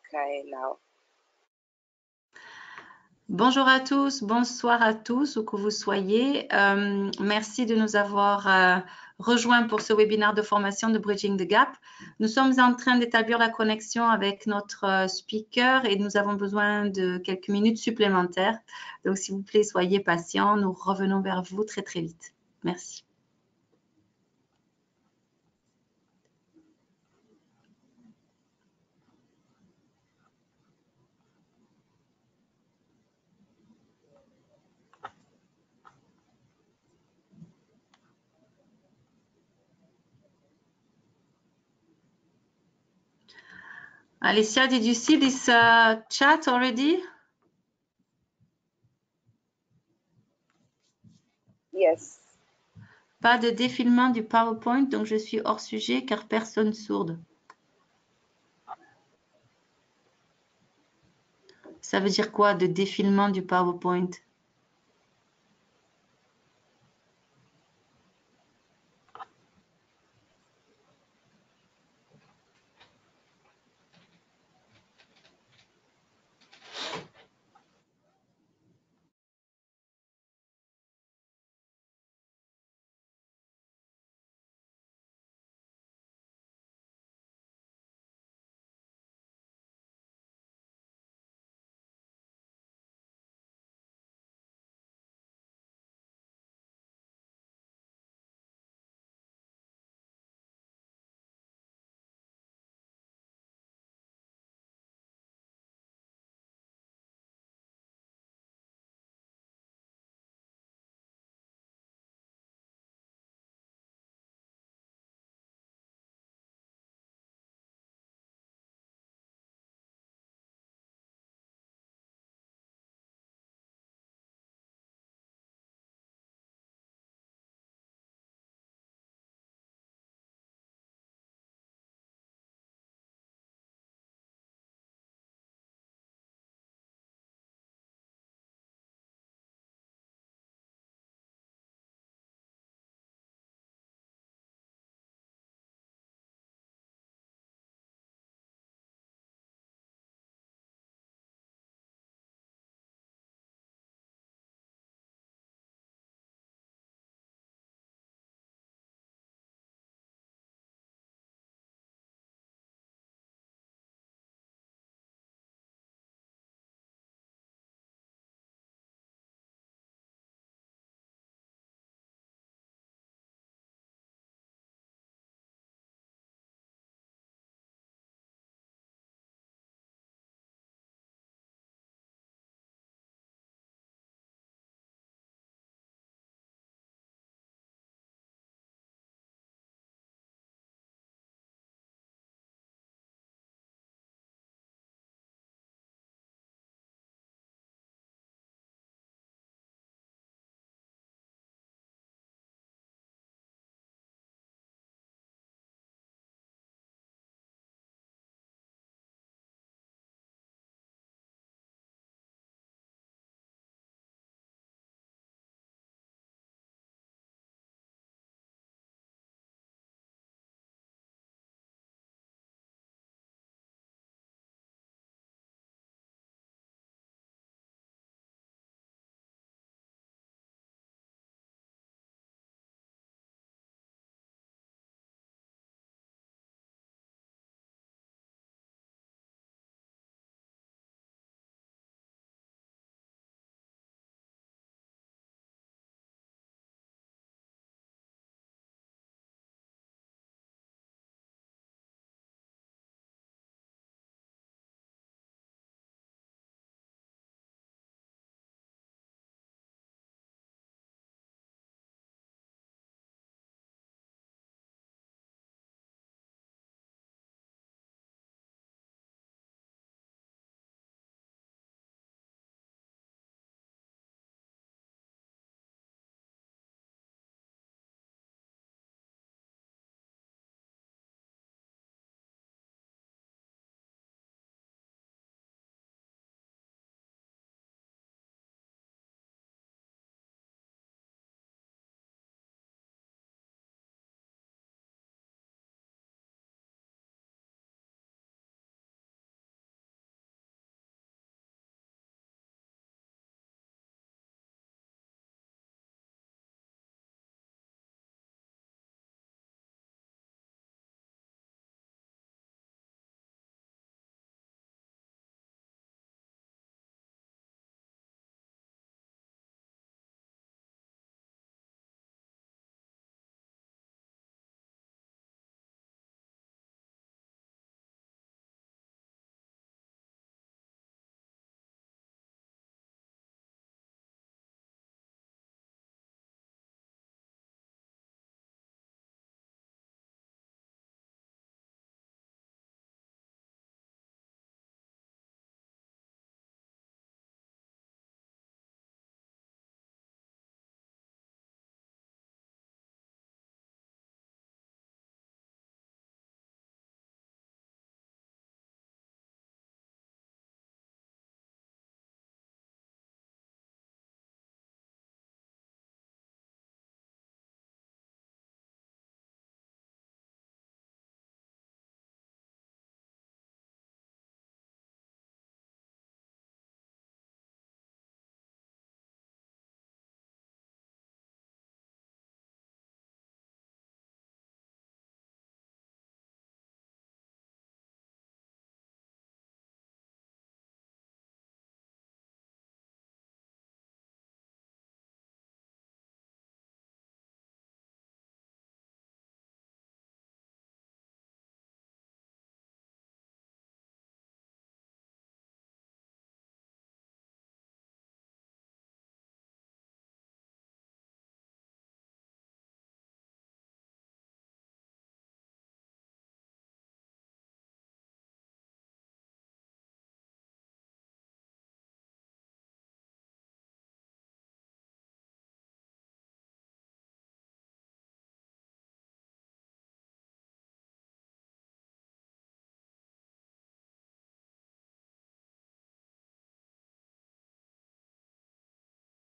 Okay, now. Bonjour à tous, bonsoir à tous, où que vous soyez. Merci de nous avoir rejoints pour ce webinaire de formation de Bridging the Gap. Nous sommes en train d'établir la connexion avec notre speaker et nous avons besoin de quelques minutes supplémentaires. Donc, s'il vous plaît, soyez patients. Nous revenons vers vous très, très vite. Merci. Alicia, did you see this chat already? Yes. Pas de défilement du PowerPoint, donc je suis hors sujet car personne sourde. Ça veut dire quoi, de défilement du PowerPoint?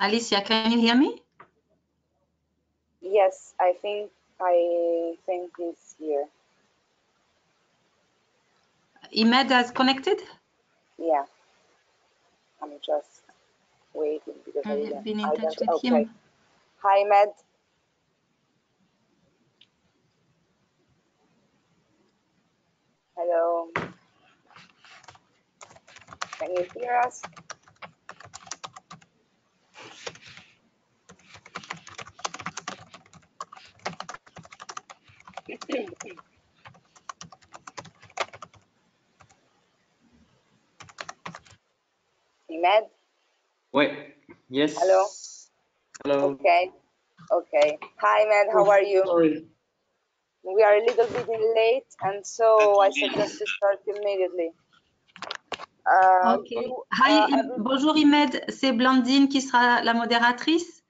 Alicia, can you hear me? Yes, I think he's here. Imed has connected? Yeah. I'm just waiting because Have you been in I touch don't. with Okay. him? Hi, Med. Hello. Can you hear us? Imed? Ouais. Yes. Hello? Hello. Okay. Okay. Hi, Med. How are you? Sorry. We are a little bit late, and so I suggest to start immediately. Ok. Bonjour Imed, c'est Blandine qui sera la modératrice.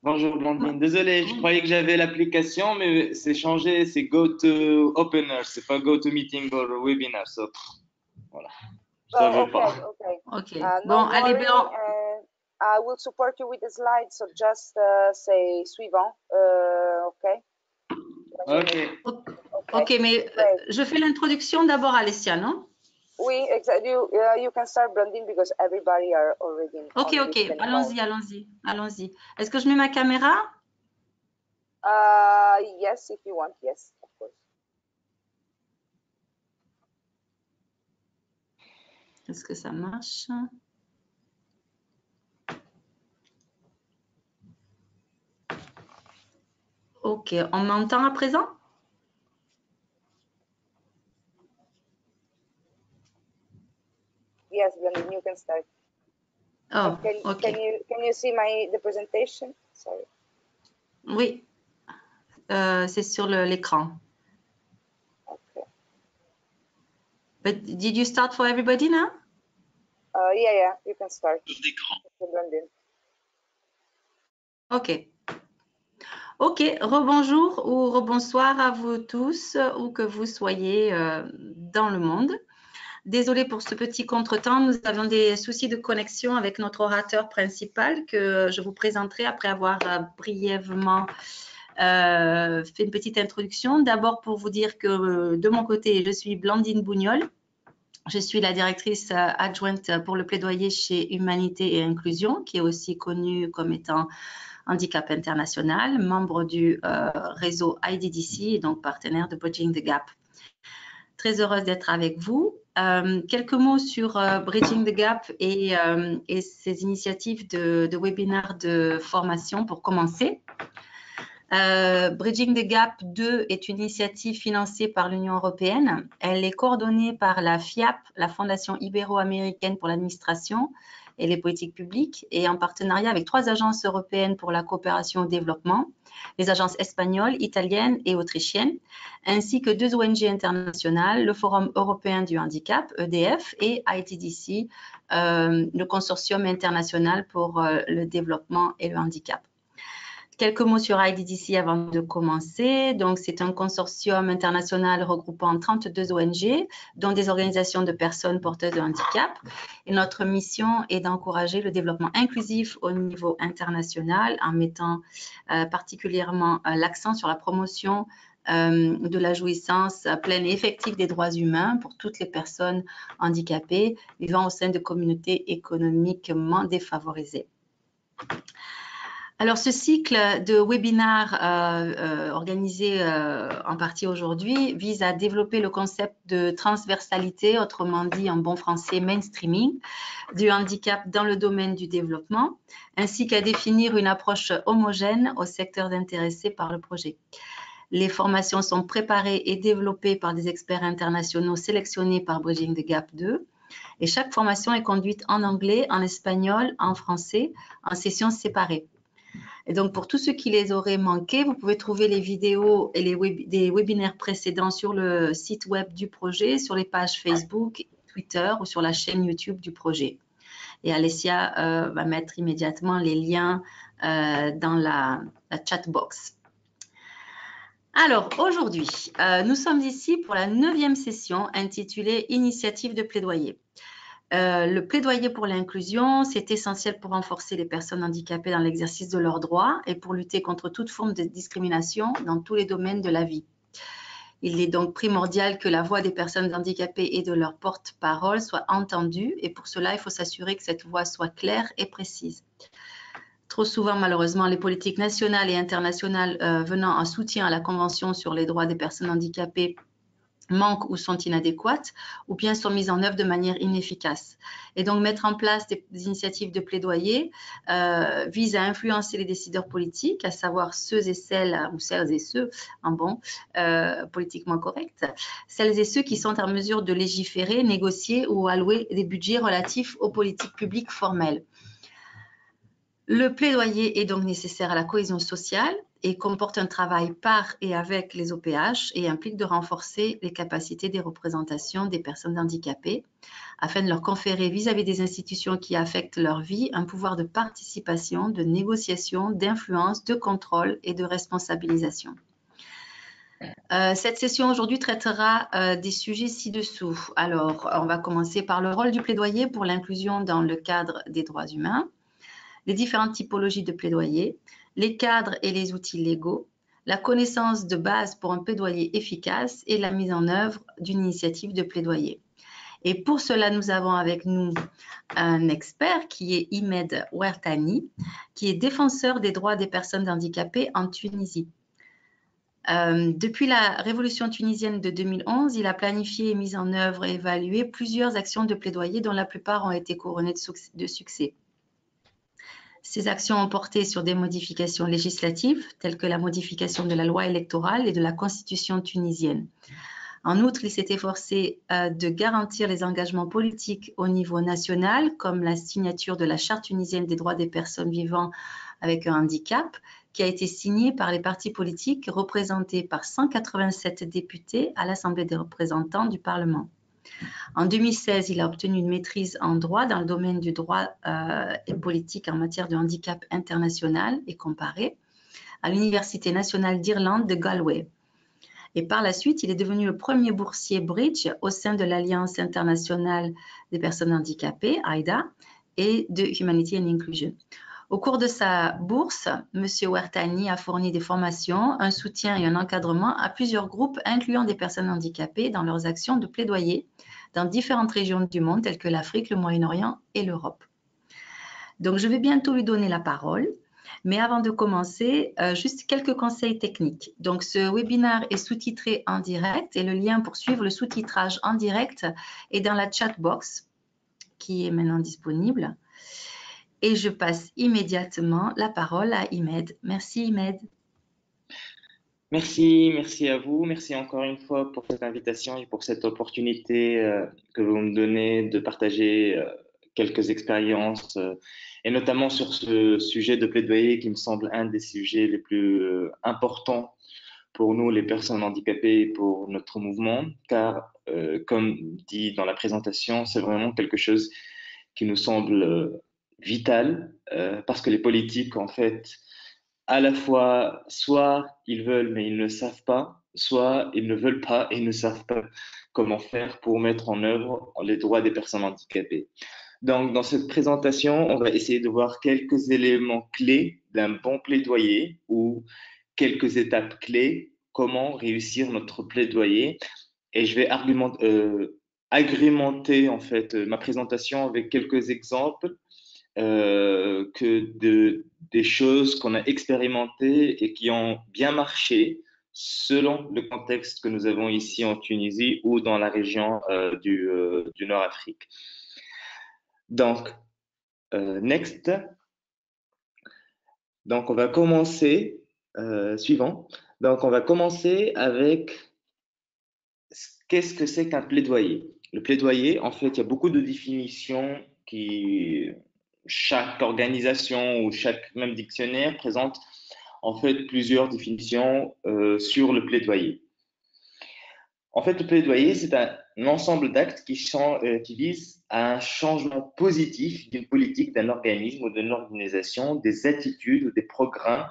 Bonjour Blandine. Désolé, je croyais que j'avais l'application, mais c'est changé, c'est GoToOpener, c'est pas GoToMeeting or Webinar. So, voilà. Je savais pas. Ok. No Bon, allez, worry, Blanc. I will support you with the slides, so just say suivant, okay? Ok, mais je fais l'introduction d'abord, Alessia, non? Oui, exactly. You can start, Blandine, because everybody are already Ok, allons-y. Est-ce que je mets ma caméra? Yes, if you want, yes, of course. Est-ce que ça marche? Ok, on m'entend à présent? Yes, Blandine, you can start. Oh, ok. Can you see the presentation? Sorry. Oui, c'est sur l'écran. Okay. But did you start for everybody now? Yeah, you can start. Blandine. Ok. Ok, rebonjour ou rebonsoir à vous tous, où que vous soyez dans le monde. Désolée pour ce petit contretemps, nous avions des soucis de connexion avec notre orateur principal que je vous présenterai après avoir brièvement fait une petite introduction. D'abord pour vous dire que de mon côté, je suis Blandine Bougnol. Je suis la directrice adjointe pour le plaidoyer chez Humanité et Inclusion, qui est aussi connue comme étant Handicap International, membre du réseau IDDC et donc partenaire de Bridging the Gap. Très heureuse d'être avec vous. Quelques mots sur Bridging the Gap et ces initiatives de webinaires de formation pour commencer. Bridging the Gap 2 est une initiative financée par l'Union européenne. Elle est coordonnée par la FIAP, la Fondation ibéro-américaine pour l'administration et les politiques publiques, et en partenariat avec 3 agences européennes pour la coopération au développement, les agences espagnoles, italiennes et autrichiennes, ainsi que 2 ONG internationales, le Forum européen du handicap, EDF, et ITDC, le Consortium international pour le développement et le handicap. Quelques mots sur IDDC avant de commencer. Donc, c'est un consortium international regroupant 32 ONG, dont des organisations de personnes porteuses de handicap. Et notre mission est d'encourager le développement inclusif au niveau international en mettant particulièrement l'accent sur la promotion de la jouissance pleine et effective des droits humains pour toutes les personnes handicapées vivant au sein de communautés économiquement défavorisées. Alors, ce cycle de webinaires organisé en partie aujourd'hui vise à développer le concept de transversalité, autrement dit en bon français mainstreaming, du handicap dans le domaine du développement, ainsi qu'à définir une approche homogène au secteur intéressé par le projet. Les formations sont préparées et développées par des experts internationaux sélectionnés par Bridging the Gap 2. Et chaque formation est conduite en anglais, en espagnol, en français, en sessions séparées. Et donc, pour tous ceux qui les auraient manqués, vous pouvez trouver les vidéos et des webinaires précédents sur le site web du projet, sur les pages Facebook, Twitter ou sur la chaîne YouTube du projet. Et Alessia va mettre immédiatement les liens dans la chat box. Alors, aujourd'hui, nous sommes ici pour la 9e session intitulée « Initiative de plaidoyer ». Le plaidoyer pour l'inclusion, c'est essentiel pour renforcer les personnes handicapées dans l'exercice de leurs droits et pour lutter contre toute forme de discrimination dans tous les domaines de la vie. Il est donc primordial que la voix des personnes handicapées et de leur porte-parole soit entendue et pour cela, il faut s'assurer que cette voix soit claire et précise. Trop souvent, malheureusement, les politiques nationales et internationales venant en soutien à la Convention sur les droits des personnes handicapées manquent ou sont inadéquates ou bien sont mises en œuvre de manière inefficace. Et donc, mettre en place des initiatives de plaidoyer vise à influencer les décideurs politiques, à savoir ceux et celles, ou celles et ceux, en bon, politiquement correct, celles et ceux qui sont en mesure de légiférer, négocier ou allouer des budgets relatifs aux politiques publiques formelles. Le plaidoyer est donc nécessaire à la cohésion sociale et comporte un travail par et avec les OPH et implique de renforcer les capacités des représentations des personnes handicapées afin de leur conférer vis-à-vis des institutions qui affectent leur vie un pouvoir de participation, de négociation, d'influence, de contrôle et de responsabilisation. Cette session aujourd'hui traitera des sujets ci-dessous. Alors, on va commencer par le rôle du plaidoyer pour l'inclusion dans le cadre des droits humains, les différentes typologies de plaidoyer, les cadres et les outils légaux, la connaissance de base pour un plaidoyer efficace et la mise en œuvre d'une initiative de plaidoyer. Et pour cela, nous avons avec nous un expert qui est Imed Ouertani, qui est défenseur des droits des personnes handicapées en Tunisie. Depuis la révolution tunisienne de 2011, il a planifié, mis en œuvre et évalué plusieurs actions de plaidoyer dont la plupart ont été couronnées de succès. Ces actions ont porté sur des modifications législatives, telles que la modification de la loi électorale et de la constitution tunisienne. En outre, il s'est efforcé de garantir les engagements politiques au niveau national, comme la signature de la Charte tunisienne des droits des personnes vivant avec un handicap, qui a été signée par les partis politiques représentés par 187 députés à l'Assemblée des représentants du Parlement. En 2016, il a obtenu une maîtrise en droit dans le domaine du droit et politique en matière de handicap international et comparé à l'Université nationale d'Irlande de Galway. Et par la suite, il est devenu le premier boursier Bridge au sein de l'Alliance internationale des personnes handicapées, AIDA, et de Humanity and Inclusion. Au cours de sa bourse, M. Ouertani a fourni des formations, un soutien et un encadrement à plusieurs groupes incluant des personnes handicapées dans leurs actions de plaidoyer dans différentes régions du monde telles que l'Afrique, le Moyen-Orient et l'Europe. Donc, je vais bientôt lui donner la parole. Mais avant de commencer, juste quelques conseils techniques. Donc, ce webinaire est sous-titré en direct et le lien pour suivre le sous-titrage en direct est dans la chat box qui est maintenant disponible. Et je passe immédiatement la parole à Imed. Merci Imed. Merci à vous. Merci encore une fois pour cette invitation et pour cette opportunité que vous me donnez de partager quelques expériences et notamment sur ce sujet de plaidoyer qui me semble un des sujets les plus importants pour nous, les personnes handicapées, pour notre mouvement, car comme dit dans la présentation, c'est vraiment quelque chose qui nous semble vital parce que les politiques, en fait, à la fois, soit ils veulent mais ils ne savent pas, soit ils ne veulent pas et ils ne savent pas comment faire pour mettre en œuvre les droits des personnes handicapées. Donc, dans cette présentation, on va essayer de voir quelques éléments clés d'un bon plaidoyer ou quelques étapes clés, comment réussir notre plaidoyer. Et je vais agrémenter en fait ma présentation avec quelques exemples des choses qu'on a expérimentées et qui ont bien marché selon le contexte que nous avons ici en Tunisie ou dans la région du Nord-Afrique. Donc, next. Donc, on va commencer, suivant. Donc, on va commencer avec qu'est-ce que c'est qu'un plaidoyer. Le plaidoyer, en fait, il y a beaucoup de définitions qui chaque organisation ou chaque même dictionnaire présente en fait plusieurs définitions sur le plaidoyer. En fait, le plaidoyer, c'est un ensemble d'actes qui visent à un changement positif d'une politique, d'un organisme ou d'une organisation, des attitudes ou des programmes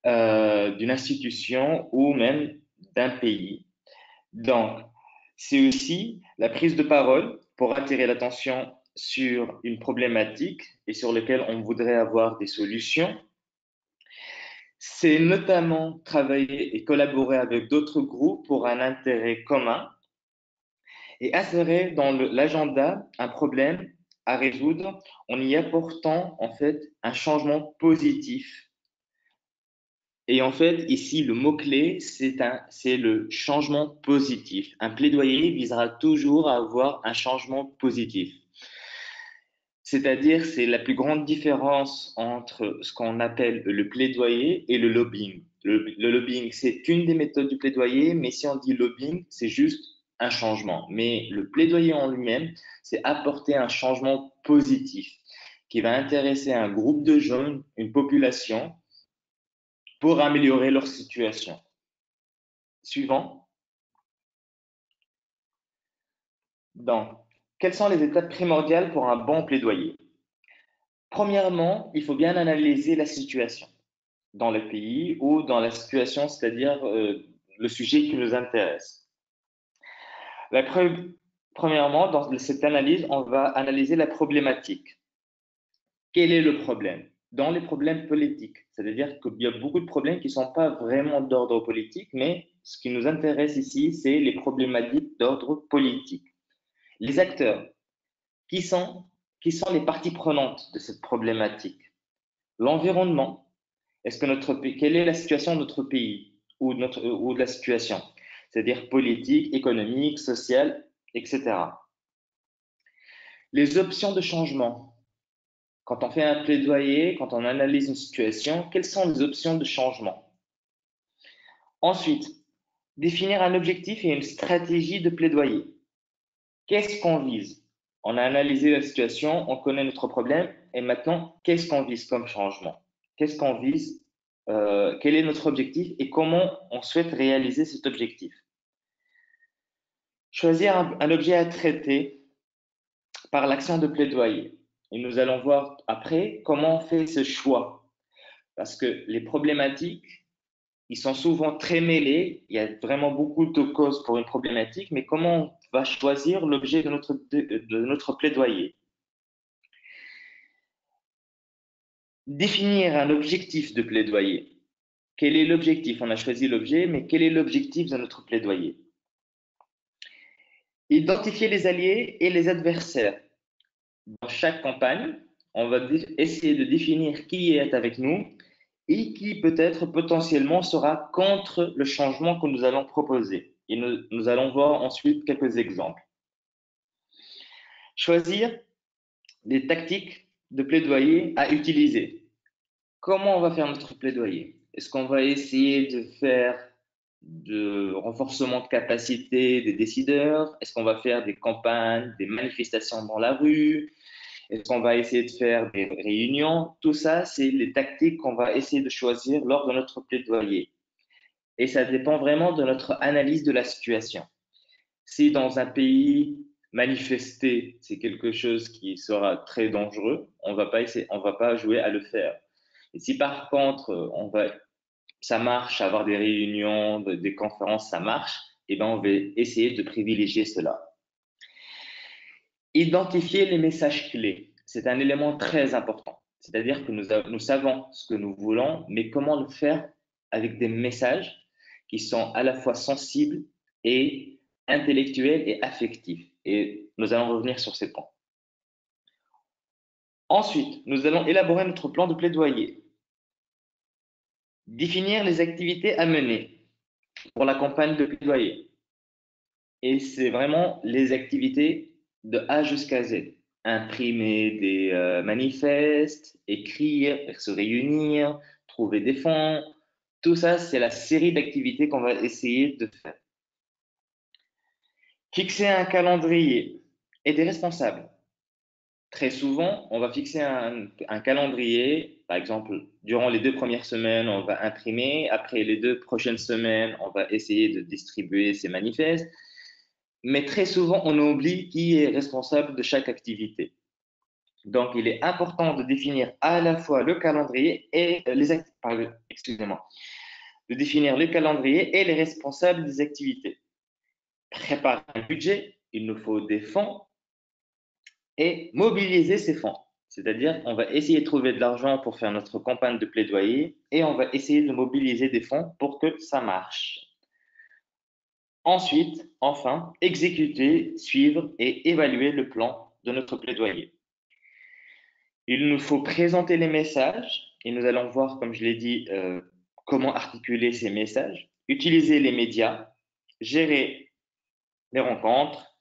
d'une institution ou même d'un pays. Donc, c'est aussi la prise de parole pour attirer l'attention sur une problématique et sur laquelle on voudrait avoir des solutions. C'est notamment travailler et collaborer avec d'autres groupes pour un intérêt commun et insérer dans l'agenda un problème à résoudre en y apportant en fait un changement positif. Et en fait, ici, le mot-clé, c'est le changement positif. Un plaidoyer visera toujours à avoir un changement positif. C'est-à-dire, c'est la plus grande différence entre ce qu'on appelle le plaidoyer et le lobbying. Le lobbying, c'est une des méthodes du plaidoyer, mais si on dit lobbying, c'est juste un changement. Mais le plaidoyer en lui-même, c'est apporter un changement positif qui va intéresser un groupe de jeunes, une population, pour améliorer leur situation. Suivant. Donc, quelles sont les étapes primordiales pour un bon plaidoyer? Premièrement, il faut bien analyser la situation dans le pays ou dans la situation, c'est-à-dire le sujet qui nous intéresse. Premièrement, dans cette analyse, on va analyser la problématique. Quel est le problème? Dans les problèmes politiques, c'est-à-dire qu'il y a beaucoup de problèmes qui ne sont pas vraiment d'ordre politique, mais ce qui nous intéresse ici, c'est les problématiques d'ordre politique. Les acteurs, qui sont les parties prenantes de cette problématique? L'environnement. Quelle est la situation de notre pays ou de la situation? C'est-à-dire politique, économique, sociale, etc. Les options de changement. Quand on fait un plaidoyer, quand on analyse une situation, quelles sont les options de changement? Ensuite, définir un objectif et une stratégie de plaidoyer. Qu'est-ce qu'on vise? On a analysé la situation, on connaît notre problème, et maintenant, qu'est-ce qu'on vise comme changement? Qu'est-ce qu'on vise? Quel est notre objectif et comment on souhaite réaliser cet objectif? Choisir un objet à traiter par l'action de plaidoyer. Et nous allons voir après comment on fait ce choix. Parce que les problématiques, ils sont souvent très mêlés. Il y a vraiment beaucoup de causes pour une problématique, mais comment on va choisir l'objet de notre plaidoyer? Définir un objectif de plaidoyer. Quel est l'objectif? On a choisi l'objet, mais quel est l'objectif de notre plaidoyer? Identifier les alliés et les adversaires. Dans chaque campagne, on va essayer de définir qui est avec nous et qui peut-être potentiellement sera contre le changement que nous allons proposer. Et nous allons voir ensuite quelques exemples. Choisir des tactiques de plaidoyer à utiliser. Comment on va faire notre plaidoyer? Est-ce qu'on va essayer de faire de renforcement de capacité des décideurs? Est-ce qu'on va faire des campagnes, des manifestations dans la rue? Est-ce qu'on va essayer de faire des réunions? Tout ça, c'est les tactiques qu'on va essayer de choisir lors de notre plaidoyer. Et ça dépend vraiment de notre analyse de la situation. Si dans un pays, manifester, c'est quelque chose qui sera très dangereux, on va pas jouer à le faire. Et si par contre, ça marche, avoir des réunions, des conférences, ça marche, eh ben, on va essayer de privilégier cela. Identifier les messages clés, c'est un élément très important. C'est-à-dire que nous savons ce que nous voulons, mais comment le faire avec des messages qui sont à la fois sensibles et intellectuels et affectifs. Et nous allons revenir sur ces points. Ensuite, nous allons élaborer notre plan de plaidoyer. Définir les activités à mener pour la campagne de plaidoyer. Et c'est vraiment les activités de A jusqu'à Z. Imprimer des manifestes, écrire, se réunir, trouver des fonds. Tout ça, c'est la série d'activités qu'on va essayer de faire. Fixer un calendrier et des responsables. Très souvent, on va fixer un calendrier. Par exemple, durant les 2 premières semaines, on va imprimer. Après les 2 prochaines semaines, on va essayer de distribuer ces manifestes. Mais très souvent, on oublie qui est responsable de chaque activité. Donc, il est important de définir à la fois le calendrier et de définir le calendrier et les responsables des activités. Préparer un budget, il nous faut des fonds et mobiliser ces fonds. C'est-à-dire, on va essayer de trouver de l'argent pour faire notre campagne de plaidoyer et on va essayer de mobiliser des fonds pour que ça marche. Ensuite, enfin, exécuter, suivre et évaluer le plan de notre plaidoyer. Il nous faut présenter les messages et nous allons voir, comme je l'ai dit, comment articuler ces messages, utiliser les médias, gérer les rencontres,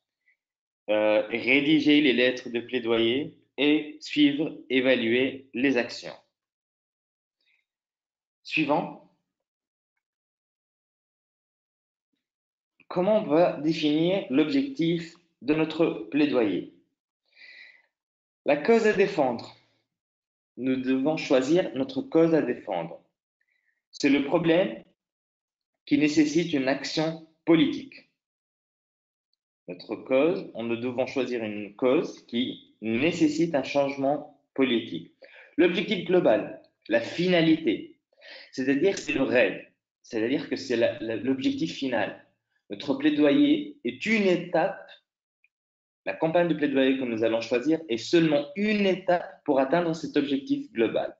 rédiger les lettres de plaidoyer et suivre, évaluer les actions. Suivant. Comment on va définir l'objectif de notre plaidoyer? La cause à défendre. Nous devons choisir notre cause à défendre. C'est le problème qui nécessite une action politique. Notre cause, nous devons choisir une cause qui nécessite un changement politique. L'objectif global, la finalité, c'est-à-dire c'est le rêve, c'est-à-dire que c'est l'objectif final. Notre plaidoyer est une étape, la campagne de plaidoyer que nous allons choisir est seulement une étape pour atteindre cet objectif global.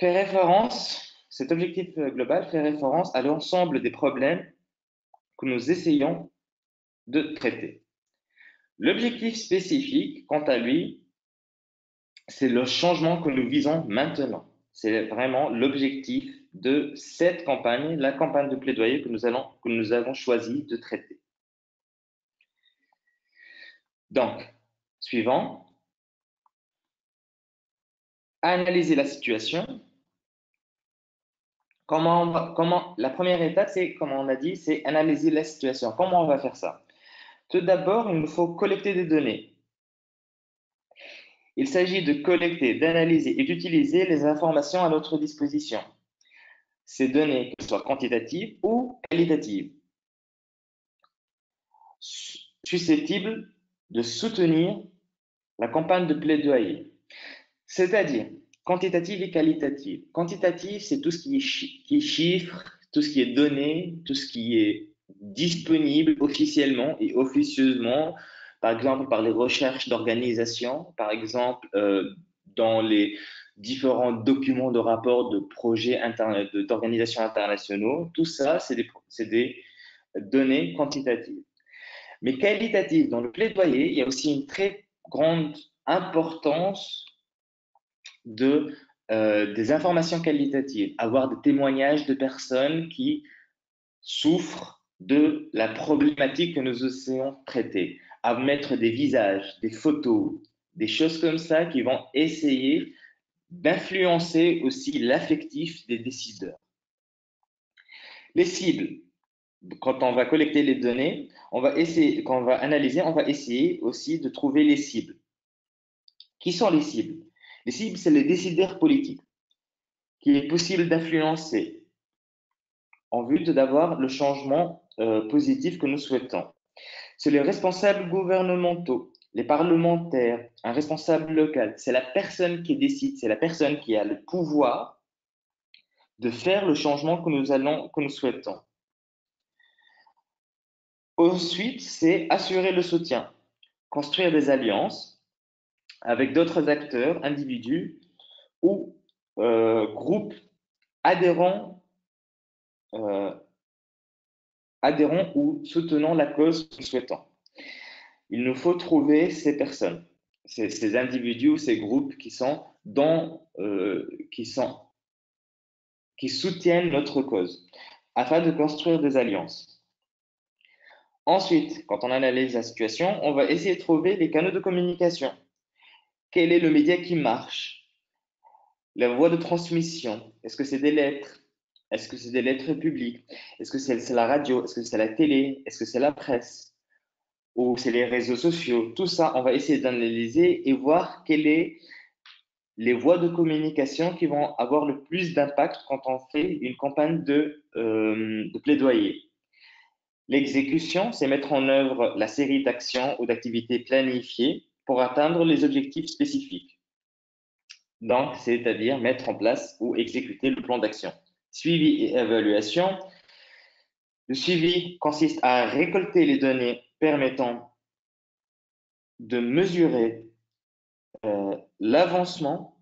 Cet objectif global fait référence à l'ensemble des problèmes que nous essayons de traiter. L'objectif spécifique, quant à lui, c'est le changement que nous visons maintenant. C'est vraiment l'objectif de cette campagne, la campagne de plaidoyer que nous avons choisi de traiter. Donc, suivant, analyser la situation. La première étape, c'est, comme on a dit, c'est analyser la situation. Comment on va faire ça? Tout d'abord, il nous faut collecter des données. Il s'agit de collecter, d'analyser et d'utiliser les informations à notre disposition. Ces données, qu'elles soient quantitatives ou qualitatives, susceptibles de soutenir la campagne de plaidoyer. C'est-à-dire quantitative et qualitative. Quantitative, c'est tout ce qui est chiffre, tout ce qui est donné, tout ce qui est disponible officiellement et officieusement, par exemple par les recherches d'organisation, par exemple dans les différents documents de rapports de projets d'organisations internationaux. Tout ça, c'est des données quantitatives. Mais qualitatives, dans le plaidoyer, il y a aussi une très grande importance des informations qualitatives, avoir des témoignages de personnes qui souffrent de la problématique que nous essayons de traiter, à mettre des visages, des photos, des choses comme ça qui vont essayer d'influencer aussi l'affectif des décideurs. Les cibles. Quand on va collecter les données, quand on va analyser, on va essayer aussi de trouver les cibles. Qui sont les cibles? Les cibles, c'est les décideurs politiques qu'il est possible d'influencer en vue d'avoir le changement positif que nous souhaitons. C'est les responsables gouvernementaux, les parlementaires, un responsable local. C'est la personne qui décide, c'est la personne qui a le pouvoir de faire le changement que nous souhaitons. Ensuite, c'est assurer le soutien, construire des alliances avec d'autres acteurs, individus ou groupes adhérents ou soutenant la cause que nous souhaitons. Il nous faut trouver ces personnes, ces individus ou ces groupes qui soutiennent notre cause, afin de construire des alliances. Ensuite, quand on analyse la situation, on va essayer de trouver les canaux de communication. Quel est le média qui marche? La voie de transmission, est-ce que c'est des lettres? Est-ce que c'est des lettres publiques? Est-ce que c'est la radio? Est-ce que c'est la télé? Est-ce que c'est la presse? Ou c'est les réseaux sociaux? Tout ça, on va essayer d'analyser et voir quelles sont les voies de communication qui vont avoir le plus d'impact quand on fait une campagne de plaidoyer. L'exécution, c'est mettre en œuvre la série d'actions ou d'activités planifiées pour atteindre les objectifs spécifiques. Donc, c'est-à-dire mettre en place ou exécuter le plan d'action. Suivi et évaluation. Le suivi consiste à récolter les données permettant de mesurer l'avancement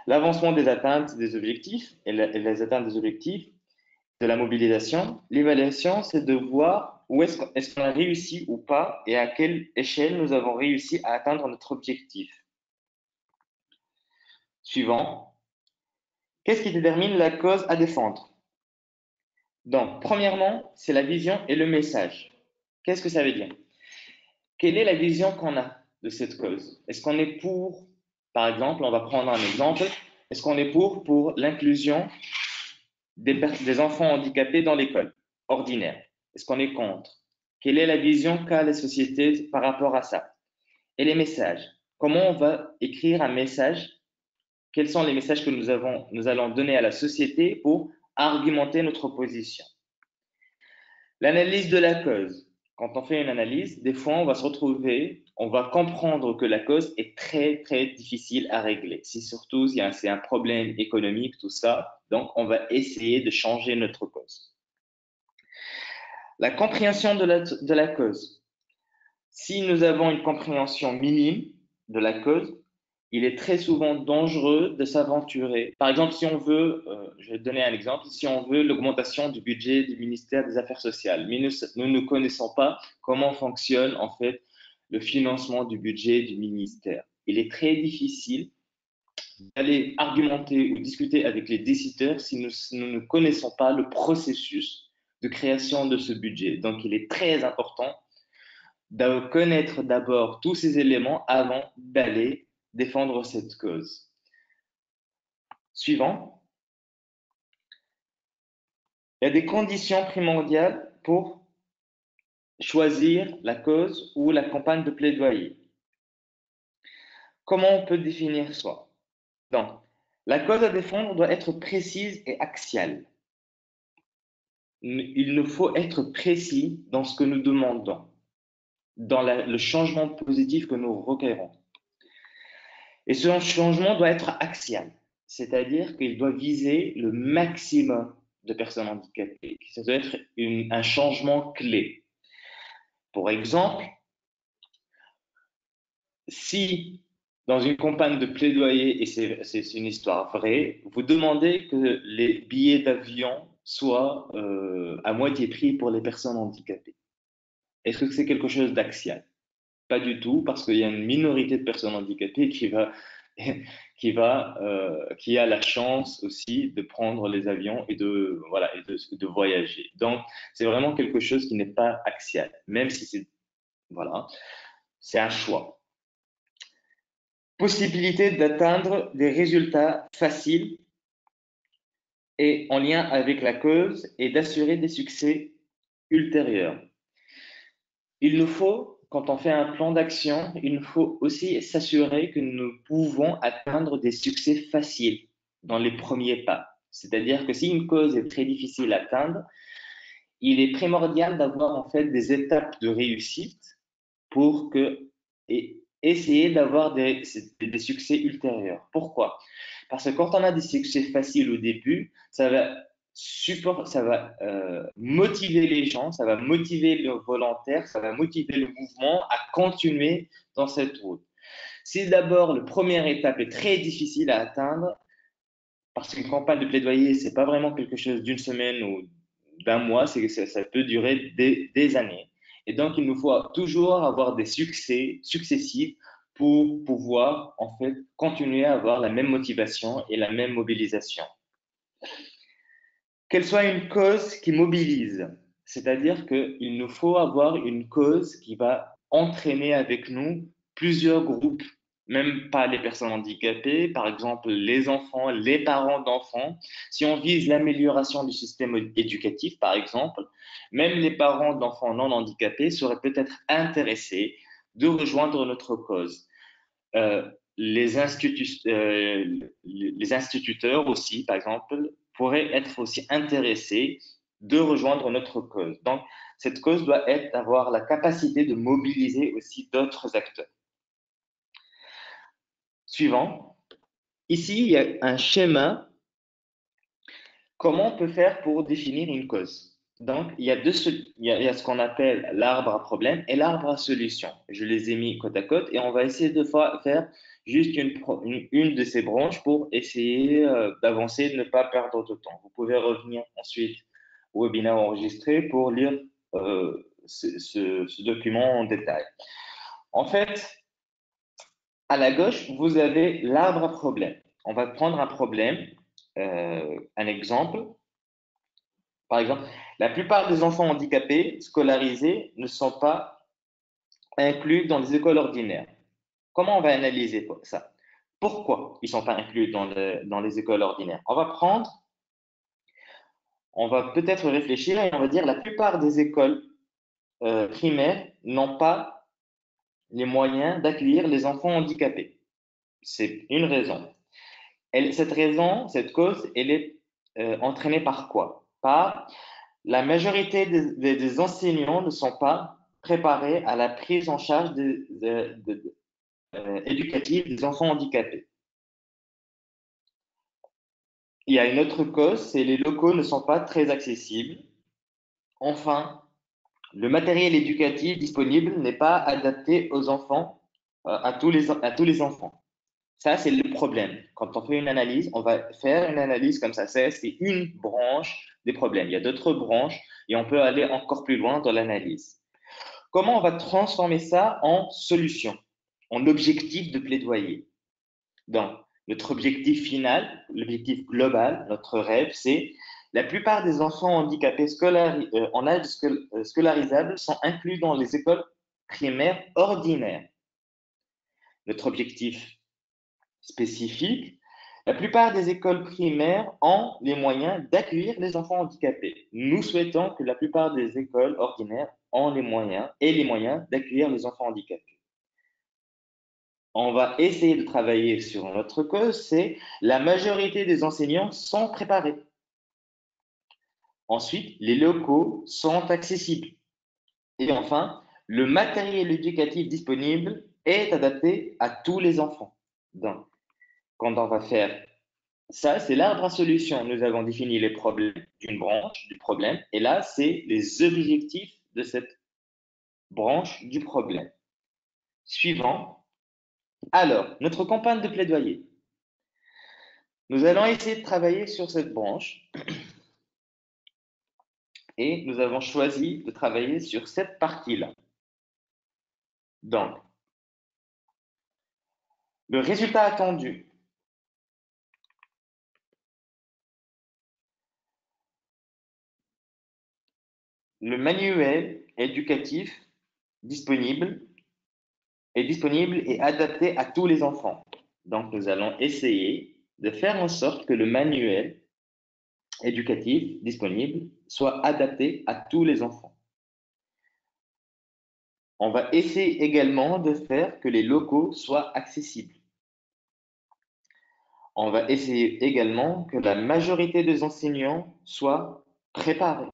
l'avancement des atteintes des objectifs et les atteintes des objectifs de la mobilisation. L'évaluation, c'est de voir où est-ce qu'on a réussi ou pas et à quelle échelle nous avons réussi à atteindre notre objectif. Suivant. Qu'est-ce qui détermine la cause à défendre? Donc, premièrement, c'est la vision et le message. Qu'est-ce que ça veut dire? Quelle est la vision qu'on a de cette cause? Est-ce qu'on est pour, par exemple, on va prendre un exemple, est-ce qu'on est pour l'inclusion des enfants handicapés dans l'école ordinaire? Est-ce qu'on est contre? Quelle est la vision qu'a la société par rapport à ça? Et les messages. Comment on va écrire un message? Quels sont les messages que nous allons donner à la société pour argumenter notre position? L'analyse de la cause. Quand on fait une analyse, des fois, on va se retrouver, on va comprendre que la cause est très, très difficile à régler. Si surtout, c'est un problème économique, tout ça, donc on va essayer de changer notre cause. La compréhension de la cause. Si nous avons une compréhension minime de la cause, il est très souvent dangereux de s'aventurer. Par exemple, si on veut, je vais te donner un exemple, si on veut l'augmentation du budget du ministère des Affaires sociales, mais nous ne connaissons pas comment fonctionne en fait le financement du budget du ministère. Il est très difficile d'aller argumenter ou discuter avec les décideurs si nous ne connaissons pas le processus de création de ce budget. Donc, il est très important de connaître d'abord tous ces éléments avant d'aller défendre cette cause. Suivant. Il y a des conditions primordiales pour choisir la cause ou la campagne de plaidoyer. Comment on peut définir ça? Donc, la cause à défendre doit être précise et axiale. Il nous faut être précis dans ce que nous demandons, dans le changement positif que nous requérons. Et ce changement doit être axial, c'est-à-dire qu'il doit viser le maximum de personnes handicapées. Ça doit être un changement clé. Pour exemple, si dans une campagne de plaidoyer, et c'est une histoire vraie, vous demandez que les billets d'avion soient à moitié prix pour les personnes handicapées, est-ce que c'est quelque chose d'axial? Pas du tout, parce qu'il y a une minorité de personnes handicapées qui a la chance aussi de prendre les avions et de voyager. Donc, c'est vraiment quelque chose qui n'est pas axial, même si c'est un choix. Possibilité d'atteindre des résultats faciles et en lien avec la cause et d'assurer des succès ultérieurs. Il nous faut, quand on fait un plan d'action, il nous faut aussi s'assurer que nous pouvons atteindre des succès faciles dans les premiers pas. C'est-à-dire que si une cause est très difficile à atteindre, il est primordial d'avoir en fait des étapes de réussite pour essayer d'avoir des succès ultérieurs. Pourquoi? Parce que quand on a des succès faciles au début, ça va motiver les gens, ça va motiver le volontaire, ça va motiver le mouvement à continuer dans cette route. Si d'abord la première étape est très difficile à atteindre, parce qu'une campagne de plaidoyer, c'est pas vraiment quelque chose d'une semaine ou d'un mois, ça peut durer des années. Et donc, il nous faut toujours avoir des succès successifs pour pouvoir en fait continuer à avoir la même motivation et la même mobilisation. Qu'elle soit une cause qui mobilise, c'est-à-dire qu'il nous faut avoir une cause qui va entraîner avec nous plusieurs groupes, même pas les personnes handicapées, par exemple les enfants, les parents d'enfants. Si on vise l'amélioration du système éducatif, par exemple, même les parents d'enfants non handicapés seraient peut-être intéressés de rejoindre notre cause. Les instituteurs aussi, par exemple, pourraient être aussi intéressés de rejoindre notre cause. Donc, cette cause doit avoir la capacité de mobiliser aussi d'autres acteurs. Suivant. Ici, il y a un schéma. Comment on peut faire pour définir une cause? Donc, il y a ce qu'on appelle l'arbre à problème et l'arbre à solution. Je les ai mis côte à côte et on va essayer de faire juste une de ces branches pour essayer d'avancer, de ne pas perdre de temps. Vous pouvez revenir ensuite au webinaire enregistré pour lire ce document en détail. En fait, à la gauche, vous avez l'arbre à problème. On va prendre un problème, un exemple. Par exemple, la plupart des enfants handicapés scolarisés ne sont pas inclus dans les écoles ordinaires. Comment on va analyser ça? Pourquoi ils ne sont pas inclus dans les écoles ordinaires? On va peut-être réfléchir et on va dire la plupart des écoles primaires n'ont pas les moyens d'accueillir les enfants handicapés. C'est une raison. Cette cause, elle est entraînée par quoi? Par la majorité des enseignants ne sont pas préparés à la prise en charge éducative des enfants handicapés. Il y a une autre cause, c'est les locaux ne sont pas très accessibles. Enfin, le matériel éducatif disponible n'est pas adapté aux enfants, à tous les enfants. Ça, c'est le problème. Quand on fait une analyse, on va faire une analyse comme ça. C'est une branche des problèmes. Il y a d'autres branches et on peut aller encore plus loin dans l'analyse. Comment on va transformer ça en solution, en objectif de plaidoyer? Donc, notre objectif final, l'objectif global, notre rêve, c'est la plupart des enfants handicapés en âge scolarisable sont inclus dans les écoles primaires ordinaires. Notre objectif spécifique, la plupart des écoles primaires ont les moyens d'accueillir les enfants handicapés. Nous souhaitons que la plupart des écoles ordinaires ont les moyens d'accueillir les enfants handicapés. On va essayer de travailler sur notre cause, c'est la majorité des enseignants sont préparés. Ensuite, les locaux sont accessibles. Et enfin, le matériel éducatif disponible est adapté à tous les enfants. Donc, quand on va faire ça, c'est l'arbre à solution. Nous avons défini les problèmes d'une branche du problème, et là, c'est les objectifs de cette branche du problème. Suivant. Alors, notre campagne de plaidoyer. Nous allons essayer de travailler sur cette branche et nous avons choisi de travailler sur cette partie-là. Donc, le résultat attendu. Le manuel éducatif disponible et adapté à tous les enfants. Donc, nous allons essayer de faire en sorte que le manuel éducatif disponible soit adapté à tous les enfants. On va essayer également de faire que les locaux soient accessibles. On va essayer également que la majorité des enseignants soient préparés.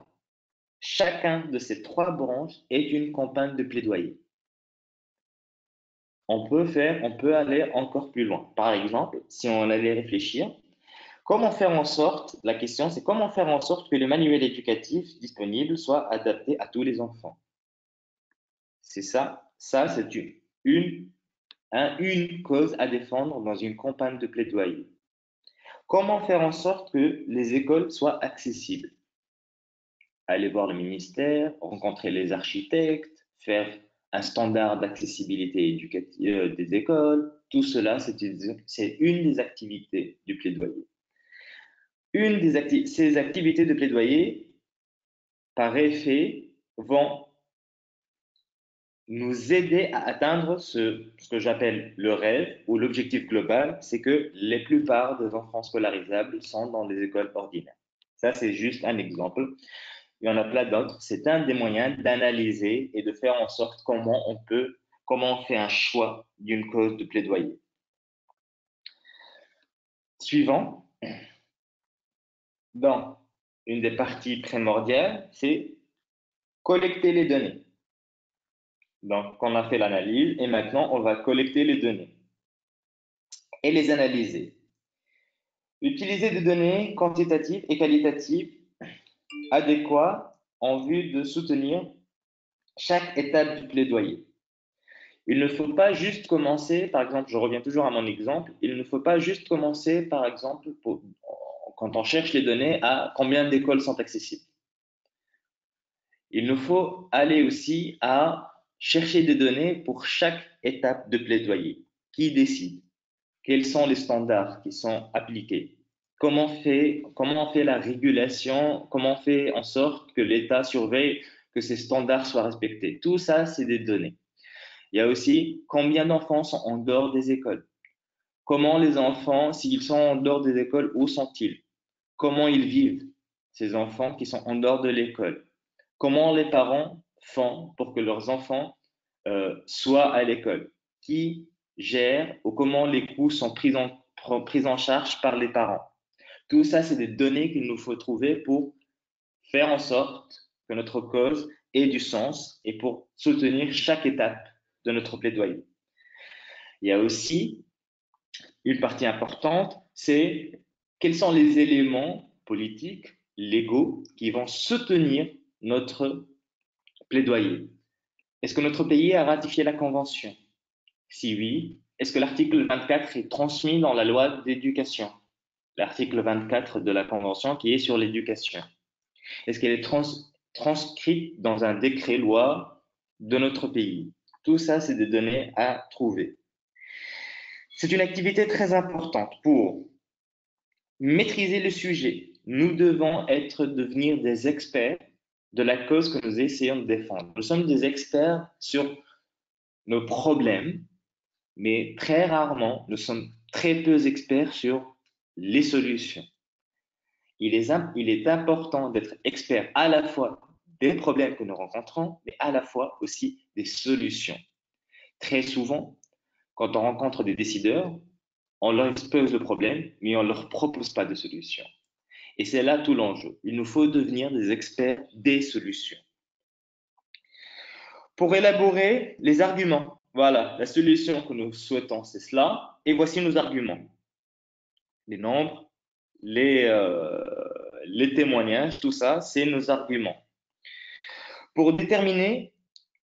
Chacun de ces trois branches est une campagne de plaidoyer. On peut aller encore plus loin. Par exemple, si on allait réfléchir, la question c'est comment faire en sorte que le manuel éducatif disponible soit adapté à tous les enfants. C'est ça c'est une cause à défendre dans une campagne de plaidoyer. Comment faire en sorte que les écoles soient accessibles? Aller voir le ministère, rencontrer les architectes, faire un standard d'accessibilité éducative des écoles. Tout cela, c'est une des activités du plaidoyer. Ces activités de plaidoyer, par effet, vont nous aider à atteindre ce que j'appelle le rêve ou l'objectif global, c'est que la plupart des enfants scolarisables sont dans les écoles ordinaires. Ça, c'est juste un exemple. Il y en a plein d'autres. C'est un des moyens d'analyser et de faire en sorte comment on fait un choix d'une cause de plaidoyer. Suivant. Donc, une des parties primordiales, c'est collecter les données. Donc, on a fait l'analyse et maintenant, on va collecter les données et les analyser. Utiliser des données quantitatives et qualitatives adéquates en vue de soutenir chaque étape du plaidoyer. Il ne faut pas juste commencer, par exemple, je reviens toujours à mon exemple, il ne faut pas juste commencer, par exemple, quand on cherche les données, à combien d'écoles sont accessibles. Il nous faut aller aussi à chercher des données pour chaque étape de plaidoyer. Qui décide? Quels sont les standards qui sont appliqués? Comment on fait la régulation? Comment on fait en sorte que l'État surveille que ces standards soient respectés? Tout ça, c'est des données. Il y a aussi combien d'enfants sont en dehors des écoles? Comment les enfants, s'ils sont en dehors des écoles, où sont-ils? Comment ils vivent, ces enfants qui sont en dehors de l'école? Comment les parents font pour que leurs enfants soient à l'école? Qui gère ou comment les coûts sont pris en charge par les parents? Tout ça, c'est des données qu'il nous faut trouver pour faire en sorte que notre cause ait du sens et pour soutenir chaque étape de notre plaidoyer. Il y a aussi une partie importante, c'est quels sont les éléments politiques, légaux, qui vont soutenir notre plaidoyer. Est-ce que notre pays a ratifié la Convention? Si oui, est-ce que l'article 24 est transmis dans la loi d'éducation? L'article 24 de la Convention qui est sur l'éducation. Est-ce qu'elle est transcrite dans un décret-loi de notre pays? Tout ça, c'est des données à trouver. C'est une activité très importante pour maîtriser le sujet. Nous devons devenir des experts de la cause que nous essayons de défendre. Nous sommes des experts sur nos problèmes, mais très rarement, nous sommes très peu experts sur les solutions. Il est important d'être expert à la fois des problèmes que nous rencontrons, mais à la fois aussi des solutions. Très souvent, quand on rencontre des décideurs, on leur expose le problème, mais on ne leur propose pas de solution. Et c'est là tout l'enjeu. Il nous faut devenir des experts des solutions. Pour élaborer les arguments, voilà, la solution que nous souhaitons, c'est cela. Et voici nos arguments. Les nombres, les témoignages, tout ça, c'est nos arguments. Pour déterminer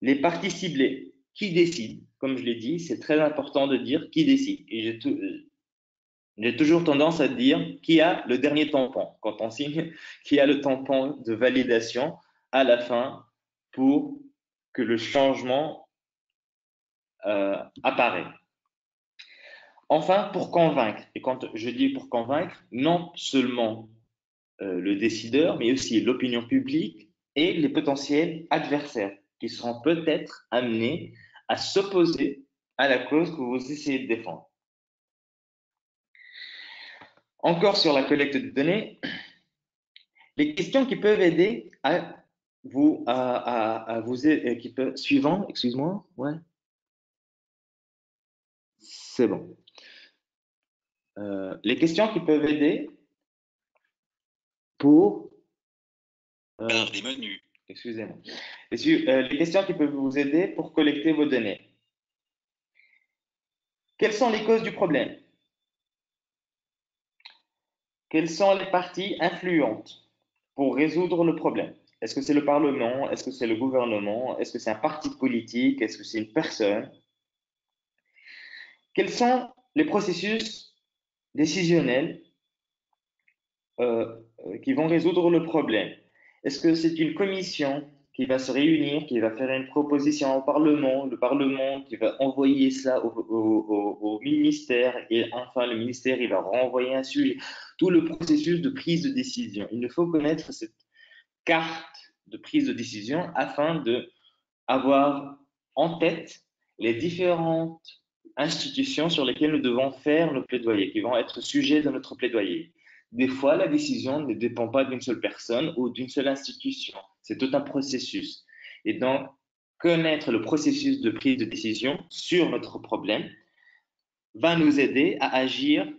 les parties ciblées, qui décide? Comme je l'ai dit, c'est très important de dire qui décide. Et j'ai toujours tendance à dire qui a le dernier tampon quand on signe, qui a le tampon de validation à la fin pour que le changement apparaît. Enfin, pour convaincre, et quand je dis pour convaincre, non seulement le décideur, mais aussi l'opinion publique et les potentiels adversaires qui seront peut-être amenés à s'opposer à la cause que vous essayez de défendre. Encore sur la collecte de données, les questions qui peuvent aider à vous, suivant, excuse-moi, ouais, c'est bon. Les questions qui peuvent aider pour des menus. Excusez-moi. Les questions qui peuvent vous aider pour collecter vos données. Quelles sont les causes du problème? Quelles sont les parties influentes pour résoudre le problème? Est-ce que c'est le Parlement? Est-ce que c'est le gouvernement? Est-ce que c'est un parti politique? Est-ce que c'est une personne? Quels sont les processus décisionnels qui vont résoudre le problème? Est-ce que c'est une commission qui va se réunir, qui va faire une proposition au Parlement, le Parlement qui va envoyer ça au ministère, et enfin le ministère il va renvoyer un sujet? Tout le processus de prise de décision. Il nous faut connaître cette carte de prise de décision afin d'avoir en tête les différentes institutions sur lesquelles nous devons faire nos plaidoyers, qui vont être sujets de notre plaidoyer. Des fois, la décision ne dépend pas d'une seule personne ou d'une seule institution. C'est tout un processus. Et donc, connaître le processus de prise de décision sur notre problème va nous aider à agir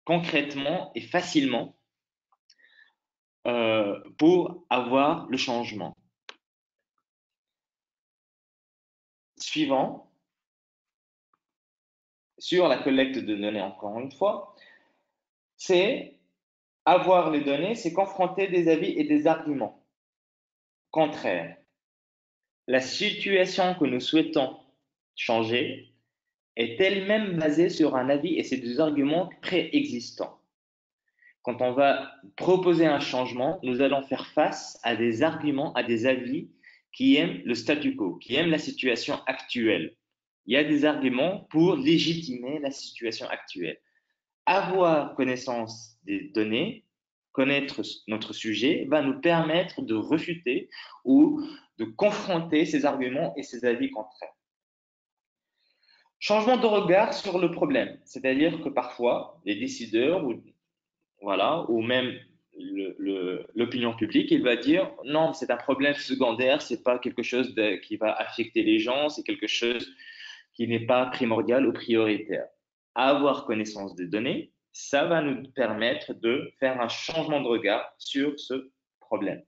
concrètement et facilement pour avoir le changement. Suivant, sur la collecte de données, encore une fois, c'est avoir les données, c'est confronter des avis et des arguments. contraire. La situation que nous souhaitons changer est elle-même basée sur un avis et c'est des arguments préexistants. Quand on va proposer un changement, nous allons faire face à des arguments, à des avis qui aiment le statu quo, qui aiment la situation actuelle. Il y a des arguments pour légitimer la situation actuelle. Avoir connaissance des données, connaître notre sujet, va nous permettre de refuter ou de confronter ces arguments et ces avis contraires. Changement de regard sur le problème, c'est-à-dire que parfois, les décideurs ou même l'opinion publique, il va dire non, c'est un problème secondaire, c'est pas quelque chose qui va affecter les gens, c'est quelque chose qui n'est pas primordial ou prioritaire. Avoir connaissance des données, ça va nous permettre de faire un changement de regard sur ce problème.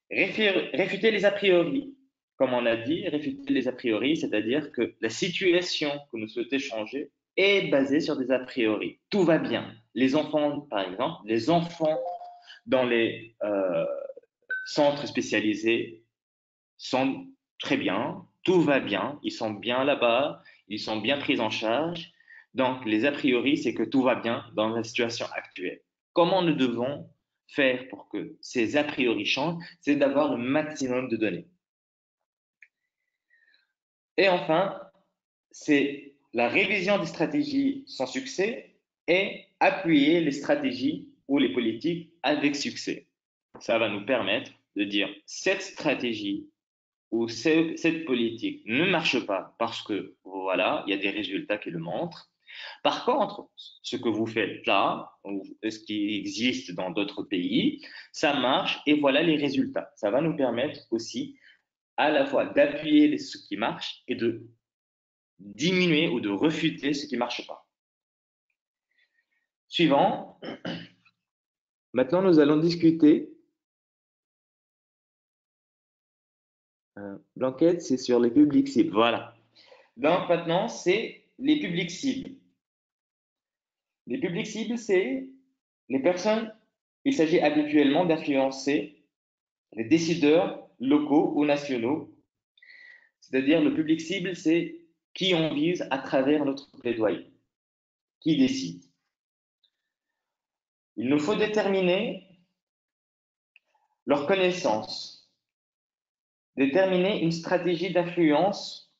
Réfuter les a priori. Comme on a dit, réfuter les a priori, c'est-à-dire que la situation que nous souhaitons changer est basée sur des a priori. Tout va bien. Les enfants, par exemple, les enfants dans les centres spécialisés sont très bien, tout va bien, ils sont bien là-bas, ils sont bien pris en charge. Donc, les a priori, c'est que tout va bien dans la situation actuelle. Comment nous devons faire pour que ces a priori changent? C'est d'avoir le maximum de données. Et enfin, c'est la révision des stratégies sans succès et appuyer les stratégies ou les politiques avec succès. Ça va nous permettre de dire cette stratégie ou cette politique ne marche pas parce que voilà, il y a des résultats qui le montrent. Par contre, ce que vous faites là, ou ce qui existe dans d'autres pays, ça marche et voilà les résultats. Ça va nous permettre aussi à la fois d'appuyer ce qui marche et de diminuer ou de refuter ce qui ne marche pas. Suivant. Maintenant, nous allons discuter. L'enquête, c'est sur les publics cibles. Voilà. Donc, maintenant, c'est les publics cibles. Les publics cibles, c'est les personnes. Il s'agit habituellement d'influencer les décideurs locaux ou nationaux. C'est-à-dire, le public cible, c'est qui on vise à travers notre plaidoyer. Qui décide. Il nous faut déterminer leur connaissance, déterminer une stratégie d'influence.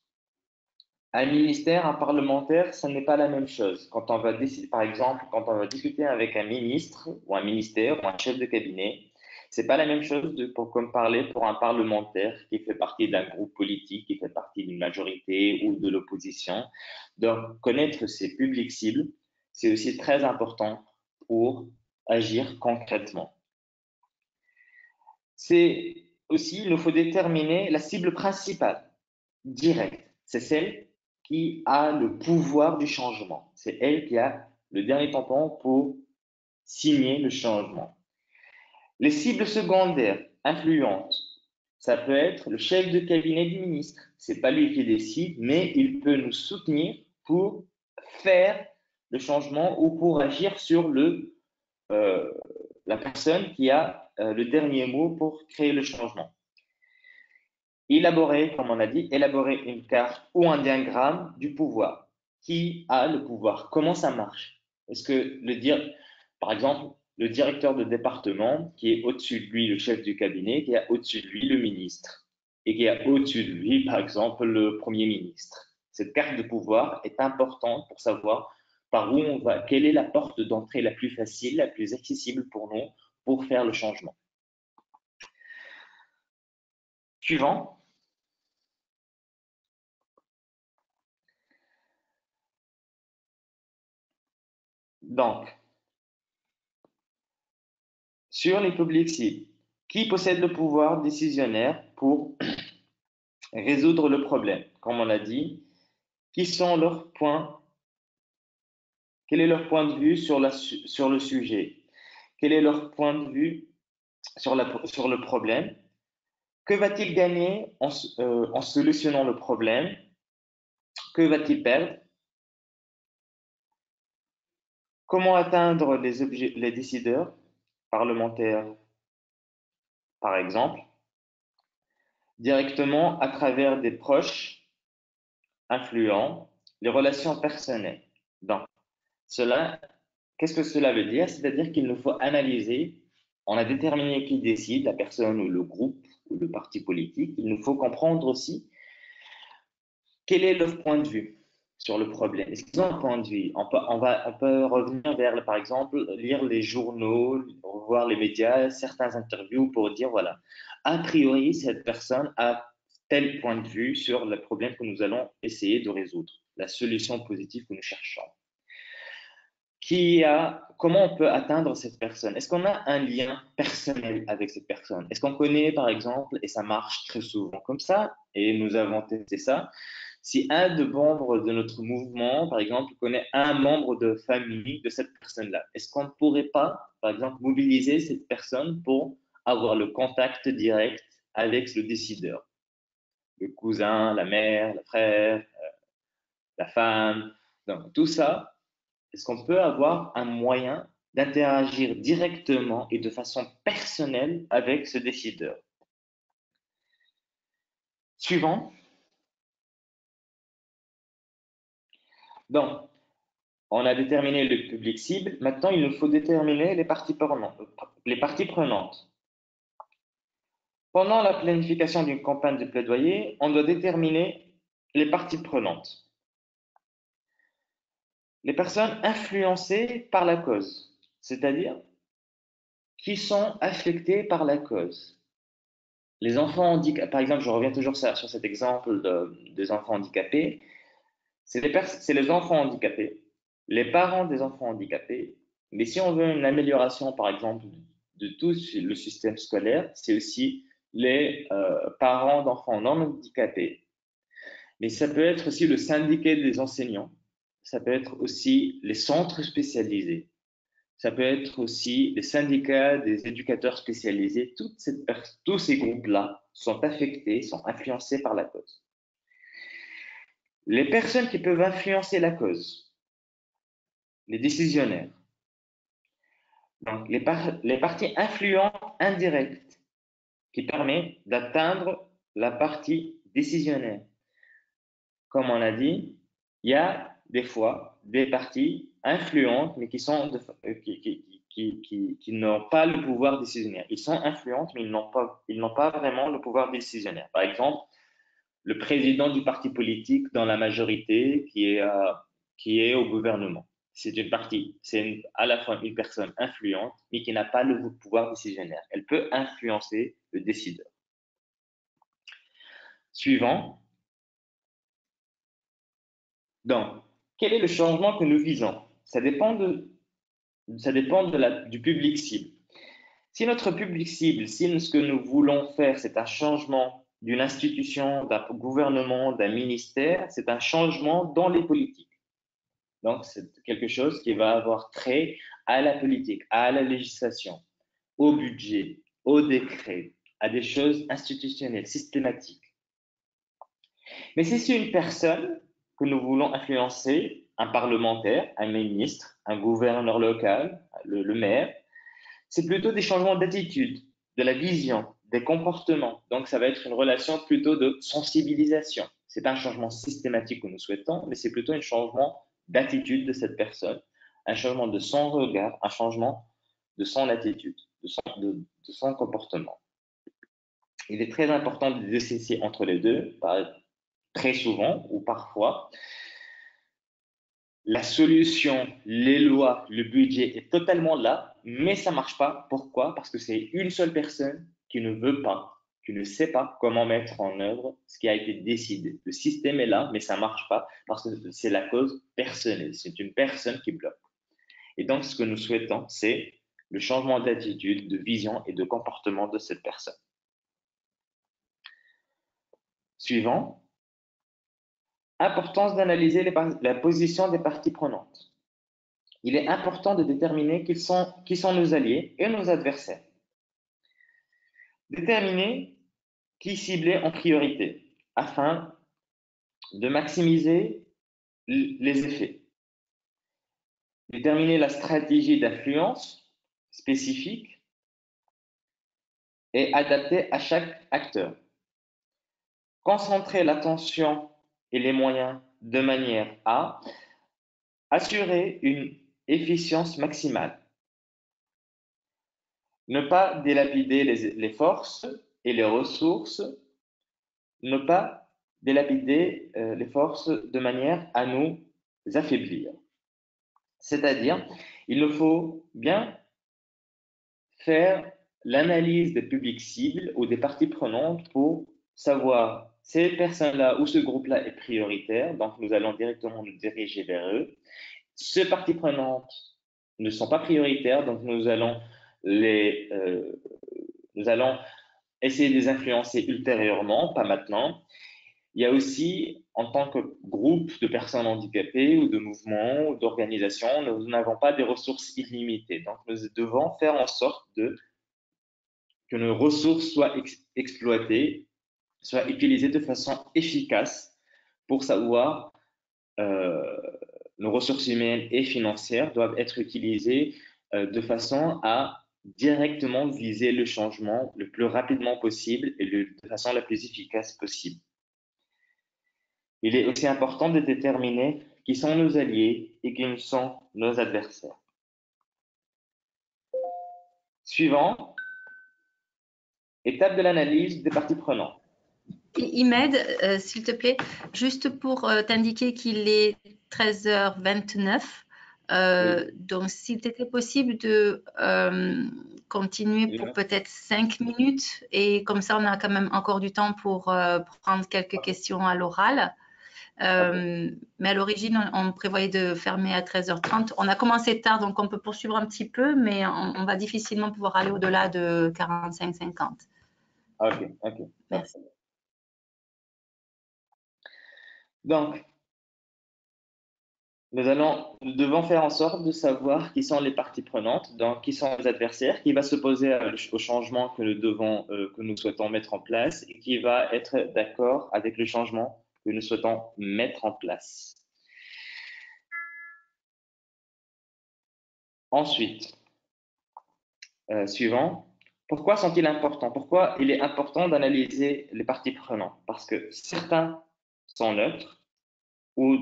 Un ministère, un parlementaire, ce n'est pas la même chose. Quand on va décider, par exemple, quand on va discuter avec un ministre ou un ministère ou un chef de cabinet, c'est pas la même chose comme parler pour un parlementaire qui fait partie d'un groupe politique, qui fait partie d'une majorité ou de l'opposition. Donc, connaître ses publics cibles, c'est aussi très important pour agir concrètement. C'est aussi, il nous faut déterminer la cible principale, directe. C'est celle qui a le pouvoir du changement. C'est elle qui a le dernier tampon pour signer le changement. Les cibles secondaires, influentes, ça peut être le chef de cabinet du ministre. C'est pas lui qui décide, mais il peut nous soutenir pour faire le changement ou pour agir sur la personne qui a le dernier mot pour créer le changement. Élaborer, comme on a dit, élaborer une carte ou un diagramme du pouvoir. Qui a le pouvoir? Comment ça marche? Est-ce que par exemple, le directeur de département qui est au-dessus de lui le chef du cabinet, qui a au-dessus de lui le ministre et qui a au-dessus de lui, par exemple, le premier ministre. Cette carte de pouvoir est importante pour savoir par où on va, quelle est la porte d'entrée la plus facile, la plus accessible pour nous pour faire le changement. Suivant. Donc, sur les publics cibles, qui possède le pouvoir décisionnaire pour résoudre le problème? Comme on l'a dit, quels sont leurs points? Quel est leur point de vue sur le sujet? Quel est leur point de vue sur le problème? Que va-t-il gagner en solutionnant le problème? Que va-t-il perdre? Comment atteindre les décideurs parlementaires, par exemple? directement à travers des proches influents, les relations personnelles. Donc, qu'est-ce que cela veut dire? C'est-à-dire qu'il nous faut analyser, on a déterminé qui décide, la personne ou le groupe ou le parti politique, il nous faut comprendre aussi quel est leur point de vue sur le problème. Est-ce qu'ils ont un point de vue? On peut revenir vers, par exemple, lire les journaux, voir les médias, certains interviews pour dire, voilà, a priori, cette personne a tel point de vue sur le problème que nous allons essayer de résoudre, la solution positive que nous cherchons. Comment on peut atteindre cette personne? Est-ce qu'on a un lien personnel avec cette personne? Est-ce qu'on connaît, par exemple, et ça marche très souvent comme ça, et nous avons testé ça, si un des membres de notre mouvement, par exemple, connaît un membre de famille de cette personne-là, est-ce qu'on ne pourrait pas, par exemple, mobiliser cette personne pour avoir le contact direct avec le décideur? Le cousin, la mère, le frère, la femme, donc tout ça. Est-ce qu'on peut avoir un moyen d'interagir directement et de façon personnelle avec ce décideur? Suivant. Donc, on a déterminé le public cible. Maintenant, il nous faut déterminer les parties prenantes. Pendant la planification d'une campagne de plaidoyer, on doit déterminer les parties prenantes. Les personnes influencées par la cause, c'est-à-dire qui sont affectées par la cause. Les enfants handicapés, par exemple, je reviens toujours sur cet exemple des enfants handicapés, c'est les enfants handicapés, les parents des enfants handicapés, mais si on veut une amélioration, par exemple, de tout le système scolaire, c'est aussi les parents d'enfants non handicapés, mais ça peut être aussi le syndicat des enseignants, ça peut être aussi les centres spécialisés, ça peut être aussi les syndicats des éducateurs spécialisés. Tous ces groupes-là sont affectés, sont influencés par la cause. Les personnes qui peuvent influencer la cause, les décisionnaires, donc les parties influentes indirectes qui permettent d'atteindre la partie décisionnaire. Comme on a dit, il y a des fois des parties influentes, mais qui n'ont pas le pouvoir décisionnaire. Ils sont influentes, mais ils n'ont pas vraiment le pouvoir décisionnaire. Par exemple, le président du parti politique dans la majorité qui est au gouvernement. C'est à la fois une personne influente, mais qui n'a pas le pouvoir décisionnaire. Elle peut influencer le décideur. Suivant. Donc, quel est le changement que nous visons? Ça dépend du public cible. Si notre public cible, si ce que nous voulons faire, c'est un changement d'une institution, d'un gouvernement, d'un ministère, c'est un changement dans les politiques. Donc, c'est quelque chose qui va avoir trait à la politique, à la législation, au budget, au décret, à des choses institutionnelles, systématiques. Mais si c'est une personne que nous voulons influencer, un parlementaire, un ministre, un gouverneur local, le maire, c'est plutôt des changements d'attitude, de la vision, des comportements. Donc, ça va être une relation plutôt de sensibilisation. Ce n'est pas un changement systématique que nous souhaitons, mais c'est plutôt un changement d'attitude de cette personne, un changement de son regard, un changement de son attitude, de son comportement. Il est très important de dissocier entre les deux, très souvent ou parfois. La solution, les lois, le budget est totalement là, mais ça ne marche pas. Pourquoi? Parce que c'est une seule personne qui ne veut pas, qui ne sait pas comment mettre en œuvre ce qui a été décidé. Le système est là, mais ça ne marche pas parce que c'est la cause personnelle. C'est une personne qui bloque. Et donc, ce que nous souhaitons, c'est le changement d'attitude, de vision et de comportement de cette personne. Suivant. Importance d'analyser la position des parties prenantes. Il est important de déterminer qui sont nos alliés et nos adversaires. Déterminer qui cibler en priorité afin de maximiser les effets. Déterminer la stratégie d'influence spécifique et adaptée à chaque acteur. concentrer l'attention et les moyens de manière à assurer une efficience maximale, ne pas dilapider les forces et les ressources, ne pas dilapider les forces de manière à nous affaiblir. C'est-à-dire, il nous faut bien faire l'analyse des publics cibles ou des parties prenantes pour savoir ces personnes-là ou ce groupe-là est prioritaire, donc nous allons directement nous diriger vers eux. Ces parties prenantes ne sont pas prioritaires, donc nous allons essayer de les influencer ultérieurement, pas maintenant. Il y a aussi, en tant que groupe de personnes handicapées ou de mouvements ou d'organisations, nous n'avons pas des ressources illimitées. Donc, nous devons faire en sorte que nos ressources soient exploitées, soient utilisées de façon efficace pour savoir nos ressources humaines et financières doivent être utilisées de façon à directement viser le changement le plus rapidement possible et de façon la plus efficace possible. Il est aussi important de déterminer qui sont nos alliés et qui sont nos adversaires. Suivant, étape de l'analyse des parties prenantes. Imed, s'il te plaît, juste pour t'indiquer qu'il est 13h29. Oui. Donc, s'il t'était possible de continuer pour peut-être 5 minutes, et comme ça, on a quand même encore du temps pour prendre quelques questions à l'oral. Mais à l'origine, on prévoyait de fermer à 13h30. On a commencé tard, donc on peut poursuivre un petit peu, mais on va difficilement pouvoir aller au-delà de 45-50. Ok. Merci. Donc, nous devons faire en sorte de savoir qui sont les parties prenantes, donc qui sont les adversaires, qui va s'opposer au changement que nous souhaitons mettre en place et qui va être d'accord avec le changement que nous souhaitons mettre en place. Ensuite, suivant, pourquoi sont-ils importants? Pourquoi il est important d'analyser les parties prenantes? Parce que certains sont neutres ou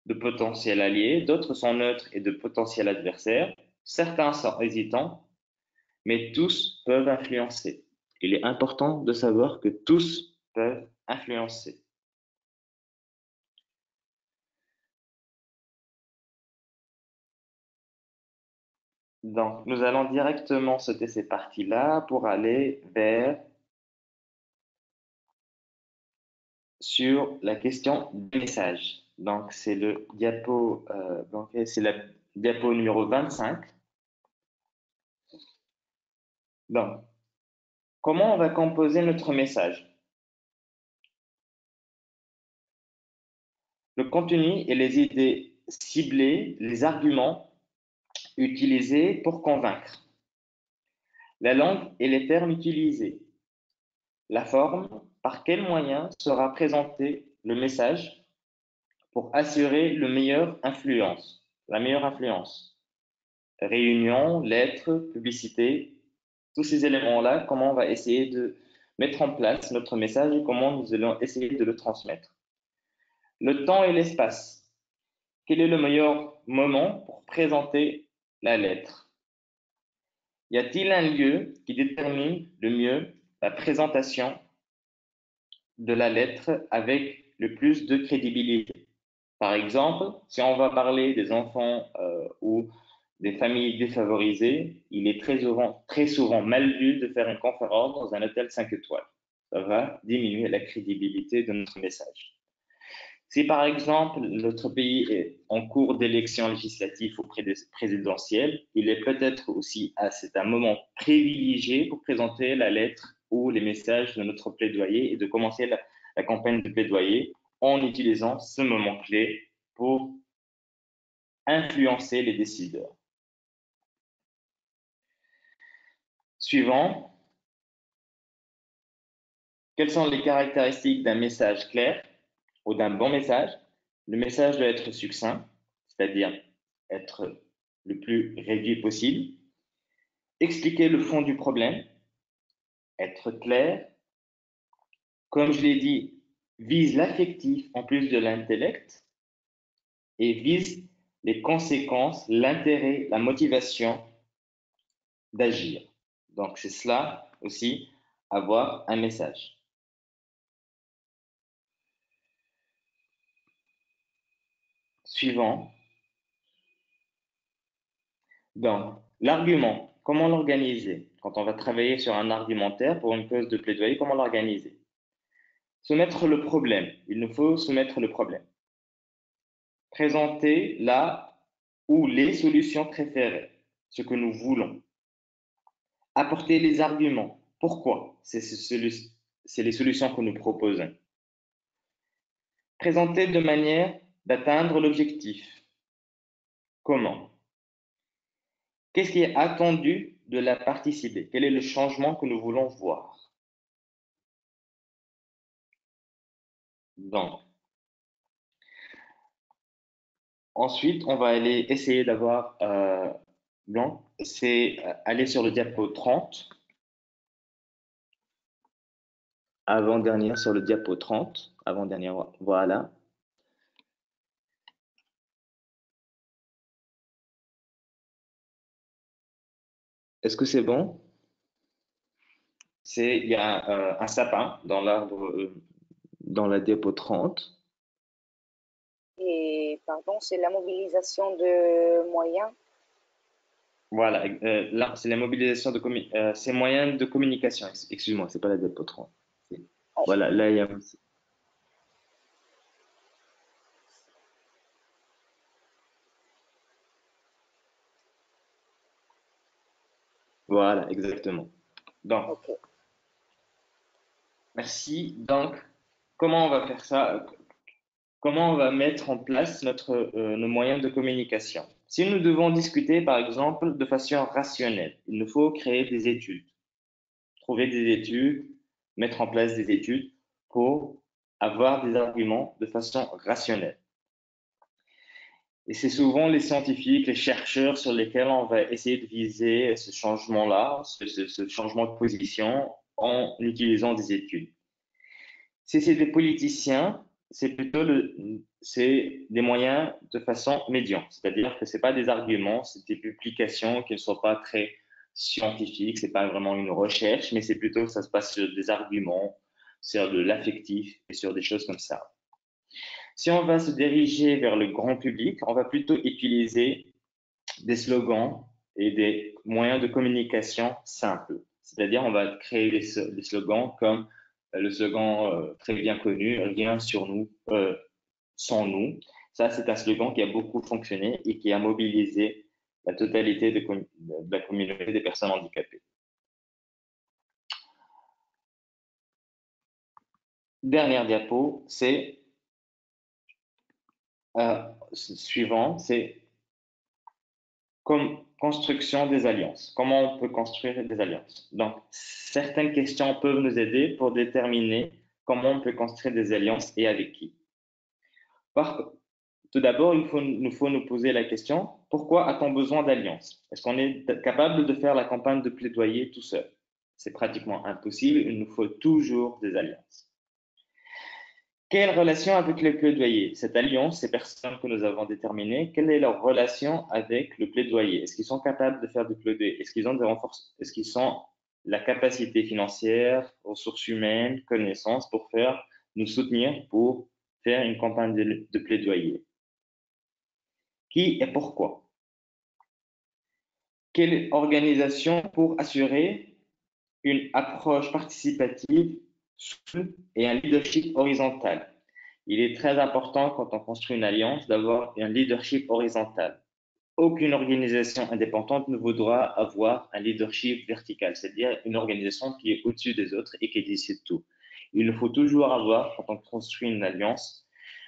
de potentiels alliés, d'autres sont neutres et de potentiels adversaires, certains sont hésitants, mais tous peuvent influencer. Il est important de savoir que tous peuvent influencer. Donc, nous allons directement sauter ces parties-là pour aller sur la question du message. Donc, c'est la diapo numéro 25. Donc, comment on va composer notre message? Le contenu et les idées ciblées, les arguments utilisés pour convaincre. La langue et les termes utilisés. La forme, par quel moyen sera présenté le message pour assurer la meilleure influence. Réunion, lettres, publicité, tous ces éléments-là, comment on va essayer de mettre en place notre message et comment nous allons essayer de le transmettre. Le temps et l'espace. Quel est le meilleur moment pour présenter la lettre? Y a-t-il un lieu qui détermine le mieux la présentation de la lettre avec le plus de crédibilité? Par exemple, si on va parler des enfants ou des familles défavorisées, il est très souvent mal vu de faire une conférence dans un hôtel 5 étoiles. Ça va diminuer la crédibilité de notre message. Si par exemple notre pays est en cours d'élections législatives ou présidentielles, il est peut-être aussi c'est un moment privilégié pour présenter la lettre ou les messages de notre plaidoyer et de commencer la campagne de plaidoyer en utilisant ce moment clé pour influencer les décideurs. Suivant, quelles sont les caractéristiques d'un message clair ou d'un bon message? Le message doit être succinct, c'est-à-dire être le plus réduit possible, expliquer le fond du problème, être clair. Comme je l'ai dit, vise l'affectif en plus de l'intellect et vise les conséquences, l'intérêt, la motivation d'agir. Donc, c'est cela aussi, avoir un message. Suivant. Donc, l'argument, comment l'organiser? Quand on va travailler sur un argumentaire pour une cause de plaidoyer, comment l'organiser? Soumettre le problème. Il nous faut soumettre le problème. Présenter la ou les solutions préférées, ce que nous voulons. Apporter les arguments. Pourquoi? C'est les solutions que nous proposons. Présenter de manière d'atteindre l'objectif. Comment? Qu'est-ce qui est attendu de la partie ciblée? Quel est le changement que nous voulons voir? Donc, ensuite, on va aller essayer d'avoir blanc. C'est aller sur le diapo 30. Avant-dernière sur le diapo 30. Avant-dernière, voilà. Est-ce que c'est bon? Il y a un sapin dans l'arbre, dans la diapo 30. Et pardon, c'est la mobilisation de moyens. Voilà, là, c'est la mobilisation de ces moyens de communication. Excuse-moi, c'est pas la diapo 30. Voilà, là, il y a... Voilà, exactement. Donc, Ok. merci. Donc, comment on va faire ça? Comment on va mettre en place nos moyens de communication? Si nous devons discuter, par exemple, de façon rationnelle, il nous faut créer des études, trouver des études, mettre en place des études pour avoir des arguments de façon rationnelle. Et c'est souvent les scientifiques, les chercheurs sur lesquels on va essayer de viser ce changement-là, ce changement de position en utilisant des études. Si c'est des politiciens, c'est plutôt des moyens de façon médian. C'est-à-dire que ce n'est pas des arguments, c'est des publications qui ne sont pas très scientifiques, ce n'est pas vraiment une recherche, mais c'est plutôt, ça se passe sur des arguments, sur de l'affectif et sur des choses comme ça. Si on va se diriger vers le grand public, on va plutôt utiliser des slogans et des moyens de communication simples. C'est-à-dire, on va créer des slogans comme le slogan très bien connu, rien sur nous, sans nous. Ça, c'est un slogan qui a beaucoup fonctionné et qui a mobilisé la totalité de la communauté des personnes handicapées. Dernière diapo, c'est suivant, c'est comme construction des alliances. Comment on peut construire des alliances? Donc, certaines questions peuvent nous aider pour déterminer comment on peut construire des alliances et avec qui. Tout d'abord, il faut nous poser la question, pourquoi a-t-on besoin d'alliances? Est-ce qu'on est capable de faire la campagne de plaidoyer tout seul? C'est pratiquement impossible, il nous faut toujours des alliances. Quelle relation avec le plaidoyer? Cette alliance, ces personnes que nous avons déterminées, quelle est leur relation avec le plaidoyer? Est-ce qu'ils sont capables de faire du plaidoyer? Est-ce qu'ils ont des renforts? Est-ce qu'ils ont la capacité financière, ressources humaines, connaissances pour nous soutenir pour faire une campagne de plaidoyer? Qui et pourquoi? Quelle organisation pour assurer une approche participative et un leadership horizontal? Il est très important quand on construit une alliance d'avoir un leadership horizontal. Aucune organisation indépendante ne voudra avoir un leadership vertical, c'est-à-dire une organisation qui est au-dessus des autres et qui décide tout. Il faut toujours avoir, quand on construit une alliance,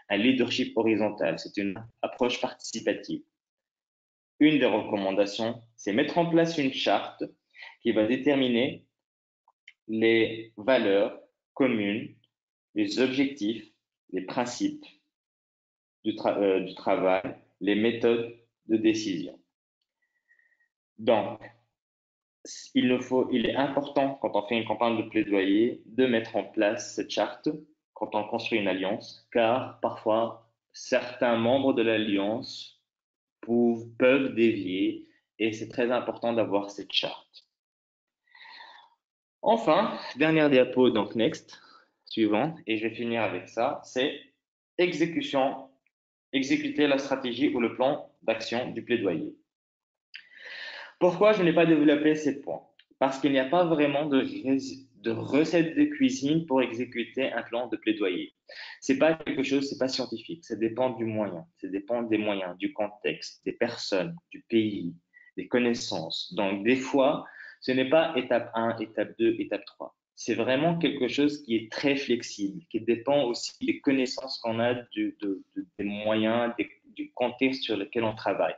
un leadership horizontal. C'est une approche participative. Une des recommandations, c'est mettre en place une charte qui va déterminer les valeurs communes, les objectifs, les principes du travail, les méthodes de décision. Donc, il est important, quand on fait une campagne de plaidoyer, de mettre en place cette charte quand on construit une alliance, car parfois, certains membres de l'alliance peuvent dévier et c'est très important d'avoir cette charte. Enfin, dernière diapo, donc next, suivant, et je vais finir avec ça, c'est exécution, exécuter la stratégie ou le plan d'action du plaidoyer. Pourquoi je n'ai pas développé ces points? Parce qu'il n'y a pas vraiment de recette de cuisine pour exécuter un plan de plaidoyer. C'est pas quelque chose, c'est pas scientifique. Ça dépend du moyen, ça dépend des moyens, du contexte, des personnes, du pays, des connaissances. Donc, des fois, ce n'est pas étape 1, étape 2, étape 3. C'est vraiment quelque chose qui est très flexible, qui dépend aussi des connaissances qu'on a, des moyens, du contexte sur lequel on travaille.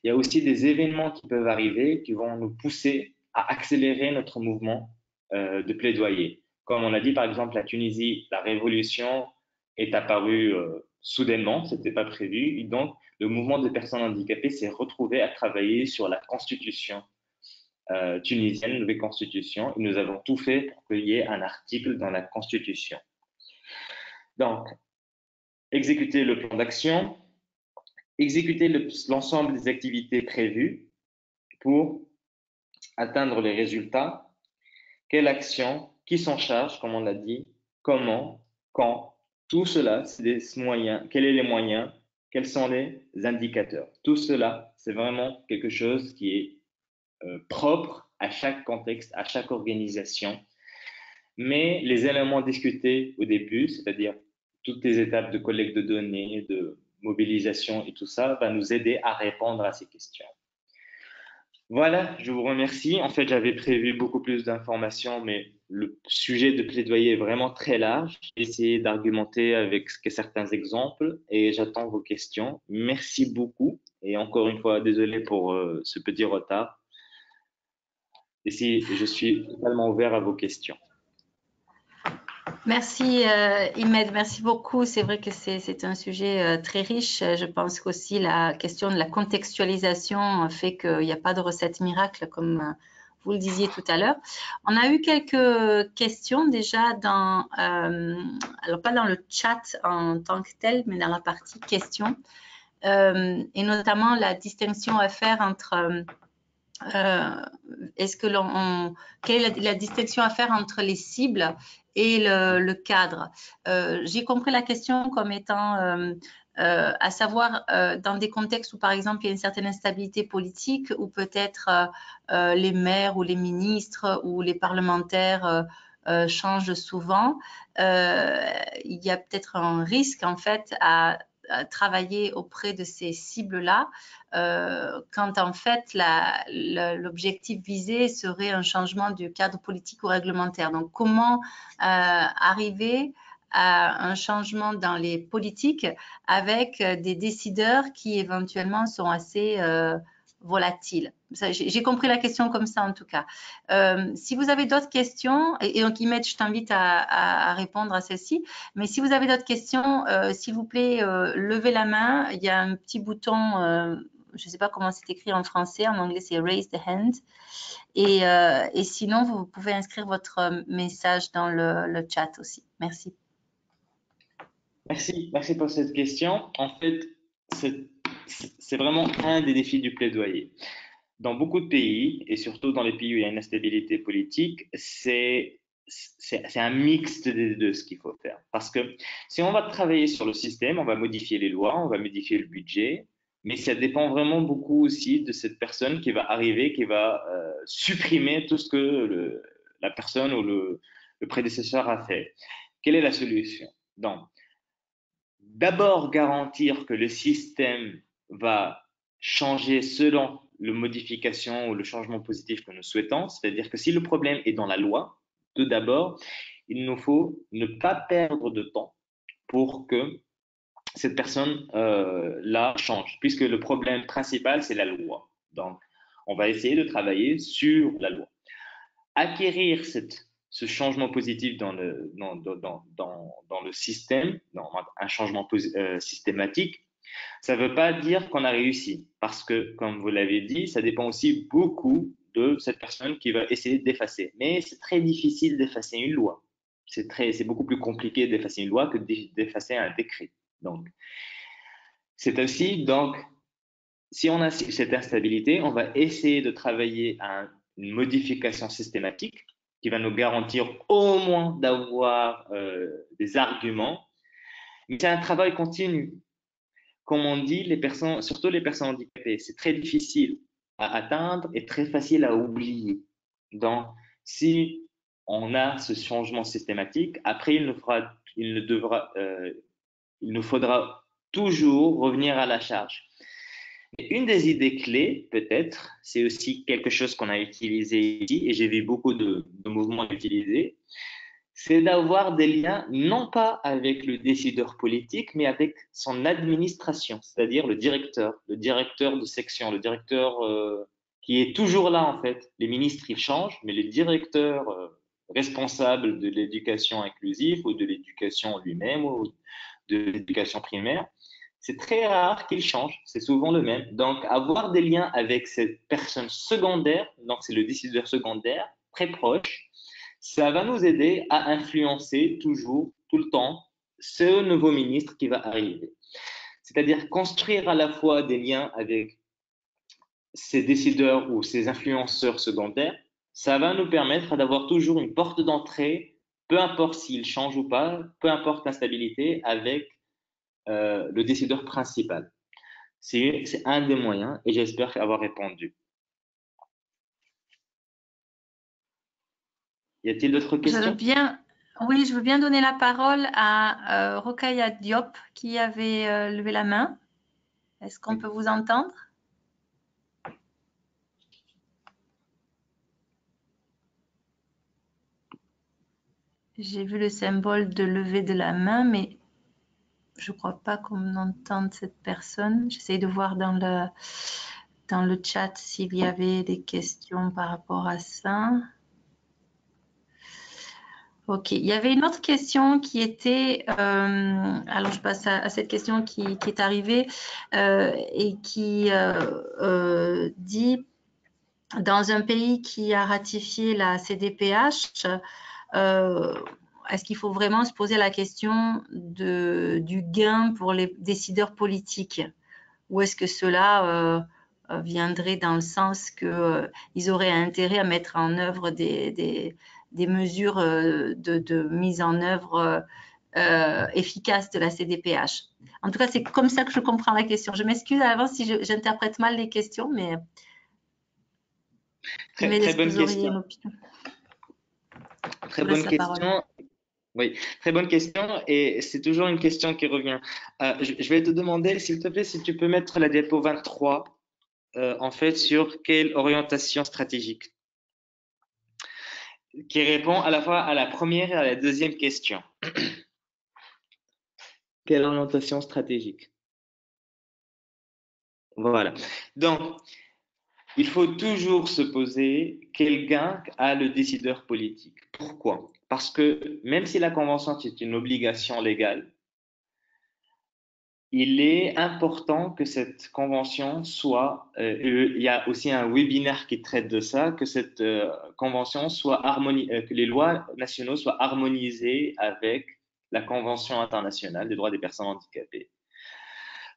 Il y a aussi des événements qui peuvent arriver qui vont nous pousser à accélérer notre mouvement de plaidoyer. Comme on l'a dit, par exemple, la Tunisie, la révolution est apparue soudainement, ce n'était pas prévu. Et donc, le mouvement des personnes handicapées s'est retrouvé à travailler sur la constitution tunisienne, nouvelle constitution. Et nous avons tout fait pour qu'il y ait un article dans la constitution. Donc, exécuter le plan d'action, exécuter l'ensemble des activités prévues pour atteindre les résultats. Quelle action, qui s'en charge, comme on l'a dit, comment, quand, tout cela, c'est des moyens. Quels sont les moyens? Quels sont les indicateurs? Tout cela, c'est vraiment quelque chose qui est propre à chaque contexte, à chaque organisation. Mais les éléments discutés au début, c'est-à-dire toutes les étapes de collecte de données, de mobilisation et tout ça, va nous aider à répondre à ces questions. Voilà, je vous remercie. En fait, j'avais prévu beaucoup plus d'informations, mais le sujet de plaidoyer est vraiment très large. J'ai essayé d'argumenter avec certains exemples et j'attends vos questions. Merci beaucoup et encore une fois, désolé pour ce petit retard. Et je suis totalement ouvert à vos questions. Merci Imed, merci beaucoup. C'est vrai que c'est un sujet très riche. Je pense qu'aussi la question de la contextualisation fait qu'il n'y a pas de recette miracle comme vous le disiez tout à l'heure. On a eu quelques questions déjà dans, alors pas dans le chat en tant que tel, mais dans la partie questions, et notamment la distinction à faire entre quelle est la distinction à faire entre les cibles et le cadre? J'ai compris la question comme étant à savoir dans des contextes où par exemple il y a une certaine instabilité politique, où peut-être les maires ou les ministres ou les parlementaires changent souvent, il y a peut-être un risque en fait à travailler auprès de ces cibles-là, quand en fait l'objectif visé serait un changement du cadre politique ou réglementaire. Donc, comment arriver à un changement dans les politiques avec des décideurs qui éventuellement sont assez volatiles? J'ai compris la question comme ça en tout cas. Si vous avez d'autres questions, et donc Imed, je t'invite à répondre à celle-ci, mais si vous avez d'autres questions, s'il vous plaît, levez la main. Il y a un petit bouton, je ne sais pas comment c'est écrit en français, en anglais c'est raise the hand. Et sinon, vous pouvez inscrire votre message dans le chat aussi. Merci. Merci pour cette question. En fait, c'est vraiment un des défis du plaidoyer. Dans beaucoup de pays, et surtout dans les pays où il y a une instabilité politique, c'est un mix des deux ce qu'il faut faire. Parce que si on va travailler sur le système, on va modifier les lois, on va modifier le budget, mais ça dépend vraiment beaucoup aussi de cette personne qui va arriver, qui va supprimer tout ce que la personne ou le prédécesseur a fait. Quelle est la solution? Donc, d'abord garantir que le système va changer selon la modification ou le changement positif que nous souhaitons, c'est-à-dire que si le problème est dans la loi, tout d'abord, il nous faut ne pas perdre de temps pour que cette personne-là change, puisque le problème principal, c'est la loi. Donc, on va essayer de travailler sur la loi. Acquérir ce changement positif dans le système, dans un changement systématique, ça ne veut pas dire qu'on a réussi, parce que, comme vous l'avez dit, ça dépend aussi beaucoup de cette personne qui va essayer d'effacer. Mais c'est très difficile d'effacer une loi. c'est beaucoup plus compliqué d'effacer une loi que d'effacer un décret. Donc, c'est aussi, donc, si on a cette instabilité, on va essayer de travailler à une modification systématique qui va nous garantir au moins d'avoir des arguments. Mais c'est un travail continu. Comme on dit, les personnes, surtout les personnes handicapées, c'est très difficile à atteindre et très facile à oublier. Donc, si on a ce changement systématique, après, il nous faudra toujours revenir à la charge. Et une des idées clés, peut-être, c'est aussi quelque chose qu'on a utilisé ici, et j'ai vu beaucoup de mouvements l'utiliser, c'est d'avoir des liens non pas avec le décideur politique, mais avec son administration, c'est-à-dire le directeur de section, le directeur qui est toujours là en fait. Les ministres, ils changent, mais les directeurs responsables de l'éducation inclusive ou de l'éducation lui-même ou de l'éducation primaire, c'est très rare qu'ils changent, c'est souvent le même. Donc, avoir des liens avec cette personne secondaire, donc c'est le décideur secondaire, très proche, ça va nous aider à influencer toujours, tout le temps, ce nouveau ministre qui va arriver. C'est-à-dire construire à la fois des liens avec ces décideurs ou ces influenceurs secondaires, ça va nous permettre d'avoir toujours une porte d'entrée, peu importe s'il change ou pas, peu importe l'instabilité, avec le décideur principal. C'est un des moyens et j'espère avoir répondu. Y a-t-il d'autres questions? Oui, je veux bien donner la parole à Rokhaya Diop qui avait levé la main. Est-ce qu'on peut vous entendre? J'ai vu le symbole de lever de la main, mais je ne crois pas qu'on entende cette personne. J'essaie de voir dans le chat s'il y avait des questions par rapport à ça. Ok, il y avait une autre question qui était, alors je passe à cette question qui est arrivée et qui dit, dans un pays qui a ratifié la CDPH, est-ce qu'il faut vraiment se poser la question du gain pour les décideurs politiques? Ou est-ce que cela viendrait dans le sens qu'ils auraient intérêt à mettre en œuvre des mesures de mise en œuvre efficace de la CDPH? En tout cas, c'est comme ça que je comprends la question. Je m'excuse à l'avance si j'interprète mal les questions, mais Très bonne question. Très bonne question. Oui, très bonne question et c'est toujours une question qui revient. Je vais te demander, s'il te plaît, si tu peux mettre la diapo 23 en fait sur quelle orientation stratégique qui répond à la fois à la première et à la deuxième question. Quelle orientation stratégique? Voilà. Donc, il faut toujours se poser quel gain a le décideur politique. Pourquoi? Parce que même si la convention est une obligation légale, il est important que cette convention soit, il y a aussi un webinaire qui traite de ça, que cette convention soit que les lois nationaux soient harmonisées avec la Convention internationale des droits des personnes handicapées.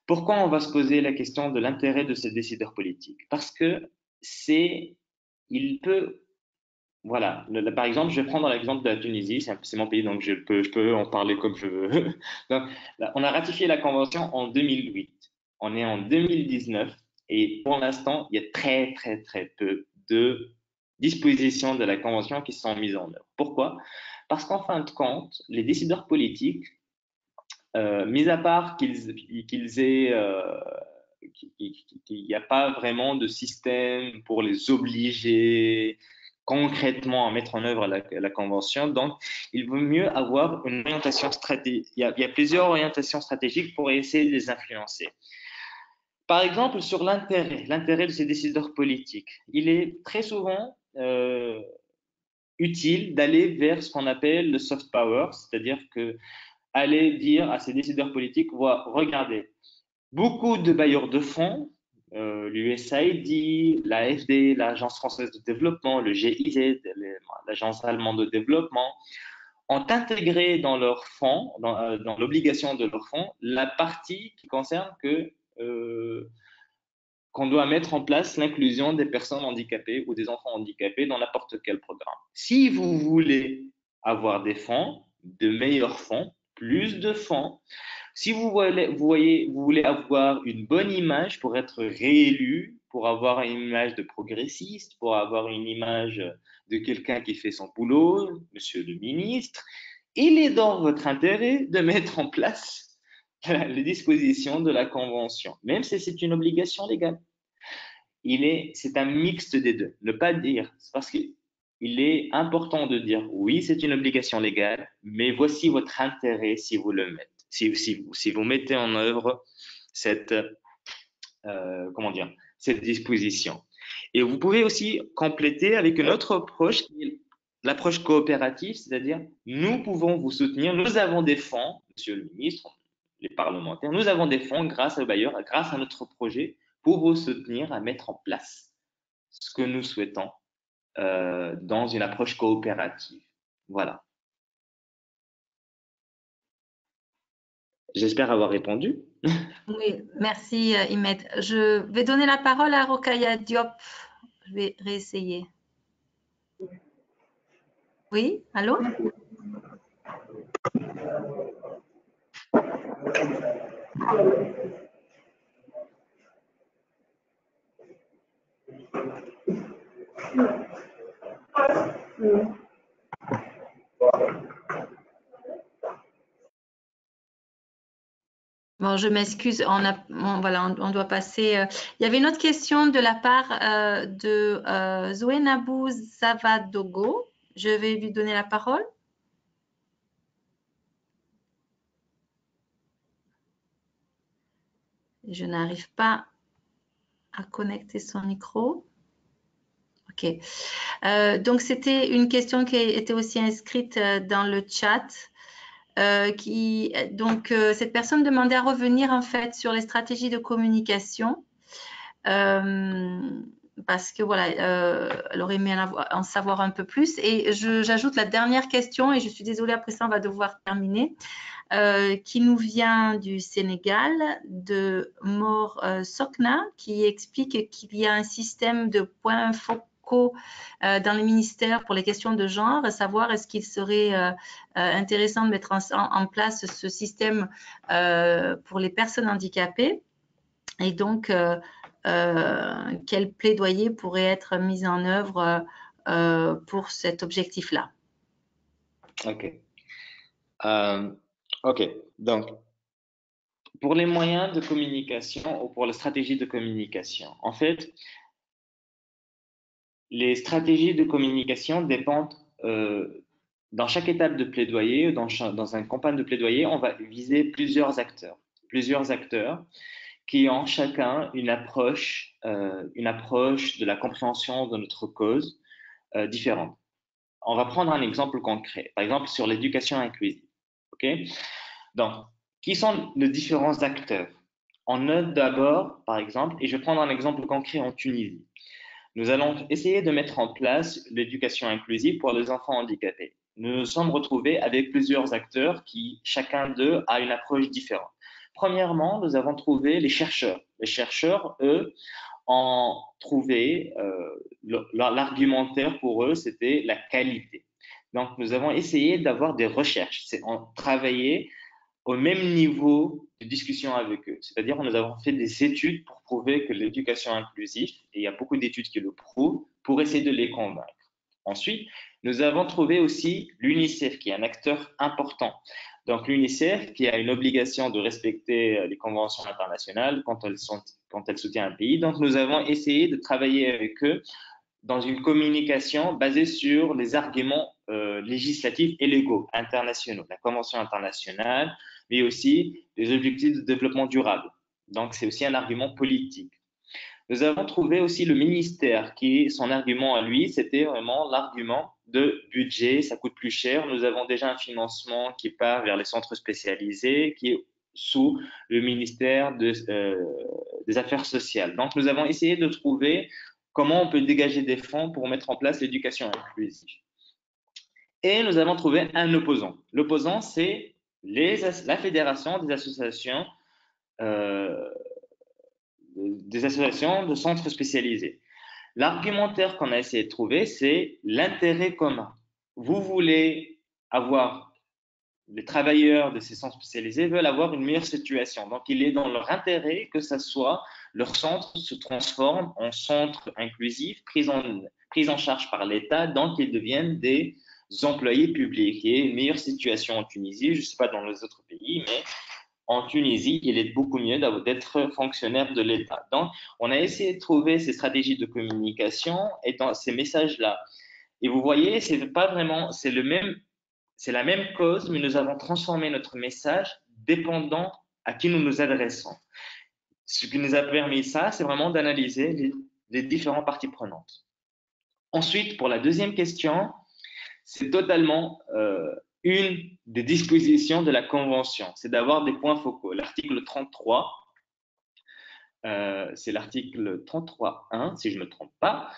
Pourquoi on va se poser la question de l'intérêt de ces décideurs politiques? Parce que il peut, voilà, par exemple, je vais prendre l'exemple de la Tunisie, c'est mon pays, donc je peux en parler comme je veux. Donc, là, on a ratifié la convention en 2008. On est en 2019 et pour l'instant, il y a très, très, très peu de dispositions de la convention qui sont mises en œuvre. Pourquoi? Parce qu'en fin de compte, les décideurs politiques, mis à part qu'il n'y a pas vraiment de système pour les obliger concrètement à mettre en œuvre la convention. Donc, il vaut mieux avoir une orientation stratégique. Il y a plusieurs orientations stratégiques pour essayer de les influencer. Par exemple, sur l'intérêt de ces décideurs politiques, il est très souvent utile d'aller vers ce qu'on appelle le soft power, c'est-à-dire que aller dire à ces décideurs politiques, regardez, beaucoup de bailleurs de fonds, l'USAID, l'AFD, l'Agence française de développement, le GIZ, l'Agence allemande de développement, ont intégré dans leur fonds, dans l'obligation de leur fonds, la partie qui concerne qu'on doit mettre en place l'inclusion des personnes handicapées ou des enfants handicapés dans n'importe quel programme. Si vous voulez avoir des fonds, de meilleurs fonds, plus de fonds, si vous voulez avoir une bonne image pour être réélu, pour avoir une image de progressiste, pour avoir une image de quelqu'un qui fait son boulot, monsieur le ministre, il est dans votre intérêt de mettre en place les dispositions de la Convention, même si c'est une obligation légale. C'est un mixte des deux. Ne pas dire, parce qu'il est important de dire oui, c'est une obligation légale, mais voici votre intérêt si vous le mettez, si vous mettez en œuvre cette disposition. Et vous pouvez aussi compléter avec une autre approche, l'approche coopérative, c'est-à-dire nous pouvons vous soutenir, nous avons des fonds, monsieur le ministre, les parlementaires, nous avons des fonds grâce aux bailleurs, grâce à notre projet, pour vous soutenir à mettre en place ce que nous souhaitons dans une approche coopérative. Voilà. J'espère avoir répondu. Oui, merci Imed. Je vais donner la parole à Rokhaya Diop. Je vais réessayer. Oui, allô? Bon, je m'excuse, on doit passer. Il y avait une autre question de la part de Zouenabou Zavadogo. Je vais lui donner la parole. Je n'arrive pas à connecter son micro. OK. Donc, c'était une question qui était aussi inscrite dans le chat. Cette personne demandait à revenir en fait sur les stratégies de communication parce que voilà, elle aurait aimé en savoir un peu plus. Et j'ajoute la dernière question, et je suis désolée, après ça on va devoir terminer, qui nous vient du Sénégal, de Mor Sokna, qui explique qu'il y a un système de points focaux dans les ministères pour les questions de genre, à savoir est-ce qu'il serait intéressant de mettre en place ce système pour les personnes handicapées, et donc quel plaidoyer pourrait être mis en œuvre pour cet objectif-là. OK. Donc, pour les moyens de communication ou pour la stratégie de communication, en fait, les stratégies de communication dépendent, dans chaque étape de plaidoyer, dans une campagne de plaidoyer, on va viser plusieurs acteurs qui ont chacun une approche de la compréhension de notre cause différente. On va prendre un exemple concret, par exemple sur l'éducation inclusive. OK? Donc, qui sont les différents acteurs? On note d'abord, par exemple, et je vais prendre un exemple concret en Tunisie. Nous allons essayer de mettre en place l'éducation inclusive pour les enfants handicapés. Nous nous sommes retrouvés avec plusieurs acteurs qui, chacun d'eux, a une approche différente. Premièrement, nous avons trouvé les chercheurs. Les chercheurs, eux, ont trouvé, l'argumentaire pour eux, c'était la qualité. Donc, nous avons essayé d'avoir des recherches. On travaillait au même niveau de discussion avec eux. C'est-à-dire, nous avons fait des études pour prouver que l'éducation inclusive, et il y a beaucoup d'études qui le prouvent, pour essayer de les convaincre. Ensuite, nous avons trouvé aussi l'UNICEF, qui est un acteur important. Donc, l'UNICEF, qui a une obligation de respecter les conventions internationales quand elle soutient un pays. Donc, nous avons essayé de travailler avec eux dans une communication basée sur les arguments législatifs et légaux internationaux, la Convention internationale, mais aussi les objectifs de développement durable. Donc, c'est aussi un argument politique. Nous avons trouvé aussi le ministère qui, son argument à lui, c'était vraiment l'argument de budget, ça coûte plus cher. Nous avons déjà un financement qui part vers les centres spécialisés, qui est sous le ministère des Affaires sociales. Donc, nous avons essayé de trouver comment on peut dégager des fonds pour mettre en place l'éducation inclusive. Et nous avons trouvé un opposant. L'opposant, c'est la Fédération des associations de centres spécialisés. L'argumentaire qu'on a essayé de trouver, c'est l'intérêt commun. Vous voulez avoir, les travailleurs de ces centres spécialisés veulent avoir une meilleure situation. Donc, il est dans leur intérêt que ça soit, leur centre se transforme en centre inclusif, pris en charge par l'État, donc ils deviennent des employés publics. Il y a une meilleure situation en Tunisie, je ne sais pas dans les autres pays, mais en Tunisie, il est beaucoup mieux d'être fonctionnaire de l'État. Donc, on a essayé de trouver ces stratégies de communication et dans ces messages-là. Et vous voyez, c'est pas vraiment, c'est la même cause, mais nous avons transformé notre message dépendant à qui nous nous adressons. Ce qui nous a permis ça, c'est vraiment d'analyser les différentes parties prenantes. Ensuite, pour la deuxième question, c'est totalement une des dispositions de la Convention, c'est d'avoir des points focaux. L'article 33, c'est l'article 33.1, si je ne me trompe pas,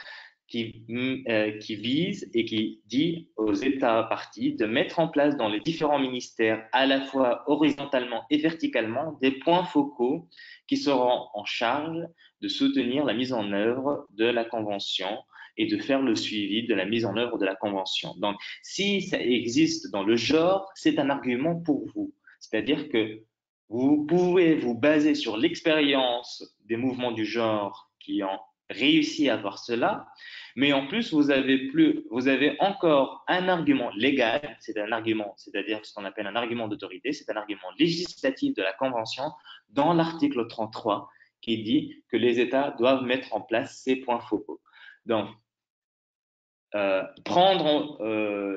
qui vise et qui dit aux États parties de mettre en place dans les différents ministères, à la fois horizontalement et verticalement, des points focaux qui seront en charge de soutenir la mise en œuvre de la Convention et de faire le suivi de la mise en œuvre de la Convention. Donc, si ça existe dans le genre, c'est un argument pour vous. C'est-à-dire que vous pouvez vous baser sur l'expérience des mouvements du genre qui ont réussi à avoir cela, mais en plus, vous avez encore un argument légal, c'est-à-dire ce qu'on appelle un argument d'autorité, c'est un argument législatif de la Convention dans l'article 33 qui dit que les États doivent mettre en place ces points focaux. Donc, prendre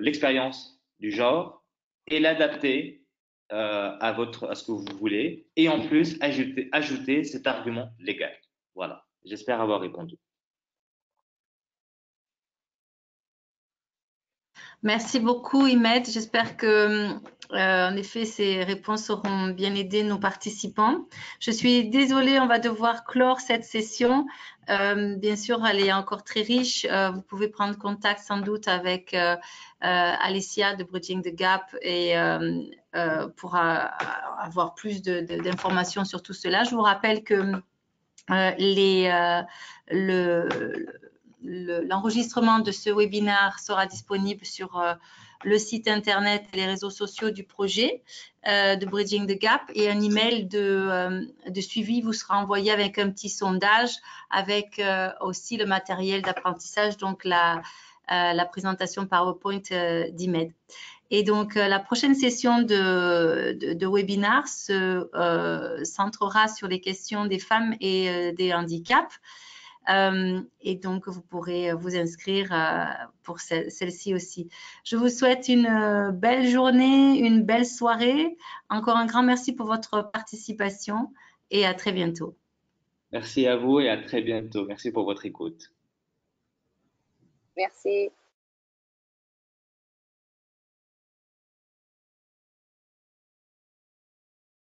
l'expérience du genre et l'adapter à ce que vous voulez, et en plus ajouter cet argument légal. Voilà, j'espère avoir répondu. Merci beaucoup, Imed. J'espère que, en effet, ces réponses auront bien aidé nos participants. Je suis désolée, on va devoir clore cette session. Bien sûr, elle est encore très riche. Vous pouvez prendre contact sans doute avec Alicia de Bridging the Gap et pour avoir plus d'informations sur tout cela. Je vous rappelle que l'enregistrement de ce webinaire sera disponible sur le site internet et les réseaux sociaux du projet de Bridging the Gap, et un email de suivi vous sera envoyé avec un petit sondage, avec aussi le matériel d'apprentissage, donc la présentation PowerPoint d'Imed. Et donc, la prochaine session de webinaire se centrera sur les questions des femmes et des handicaps. Et donc, vous pourrez vous inscrire pour celle-ci aussi. Je vous souhaite une belle journée, une belle soirée. Encore un grand merci pour votre participation et à très bientôt. Merci à vous et à très bientôt. Merci pour votre écoute. Merci.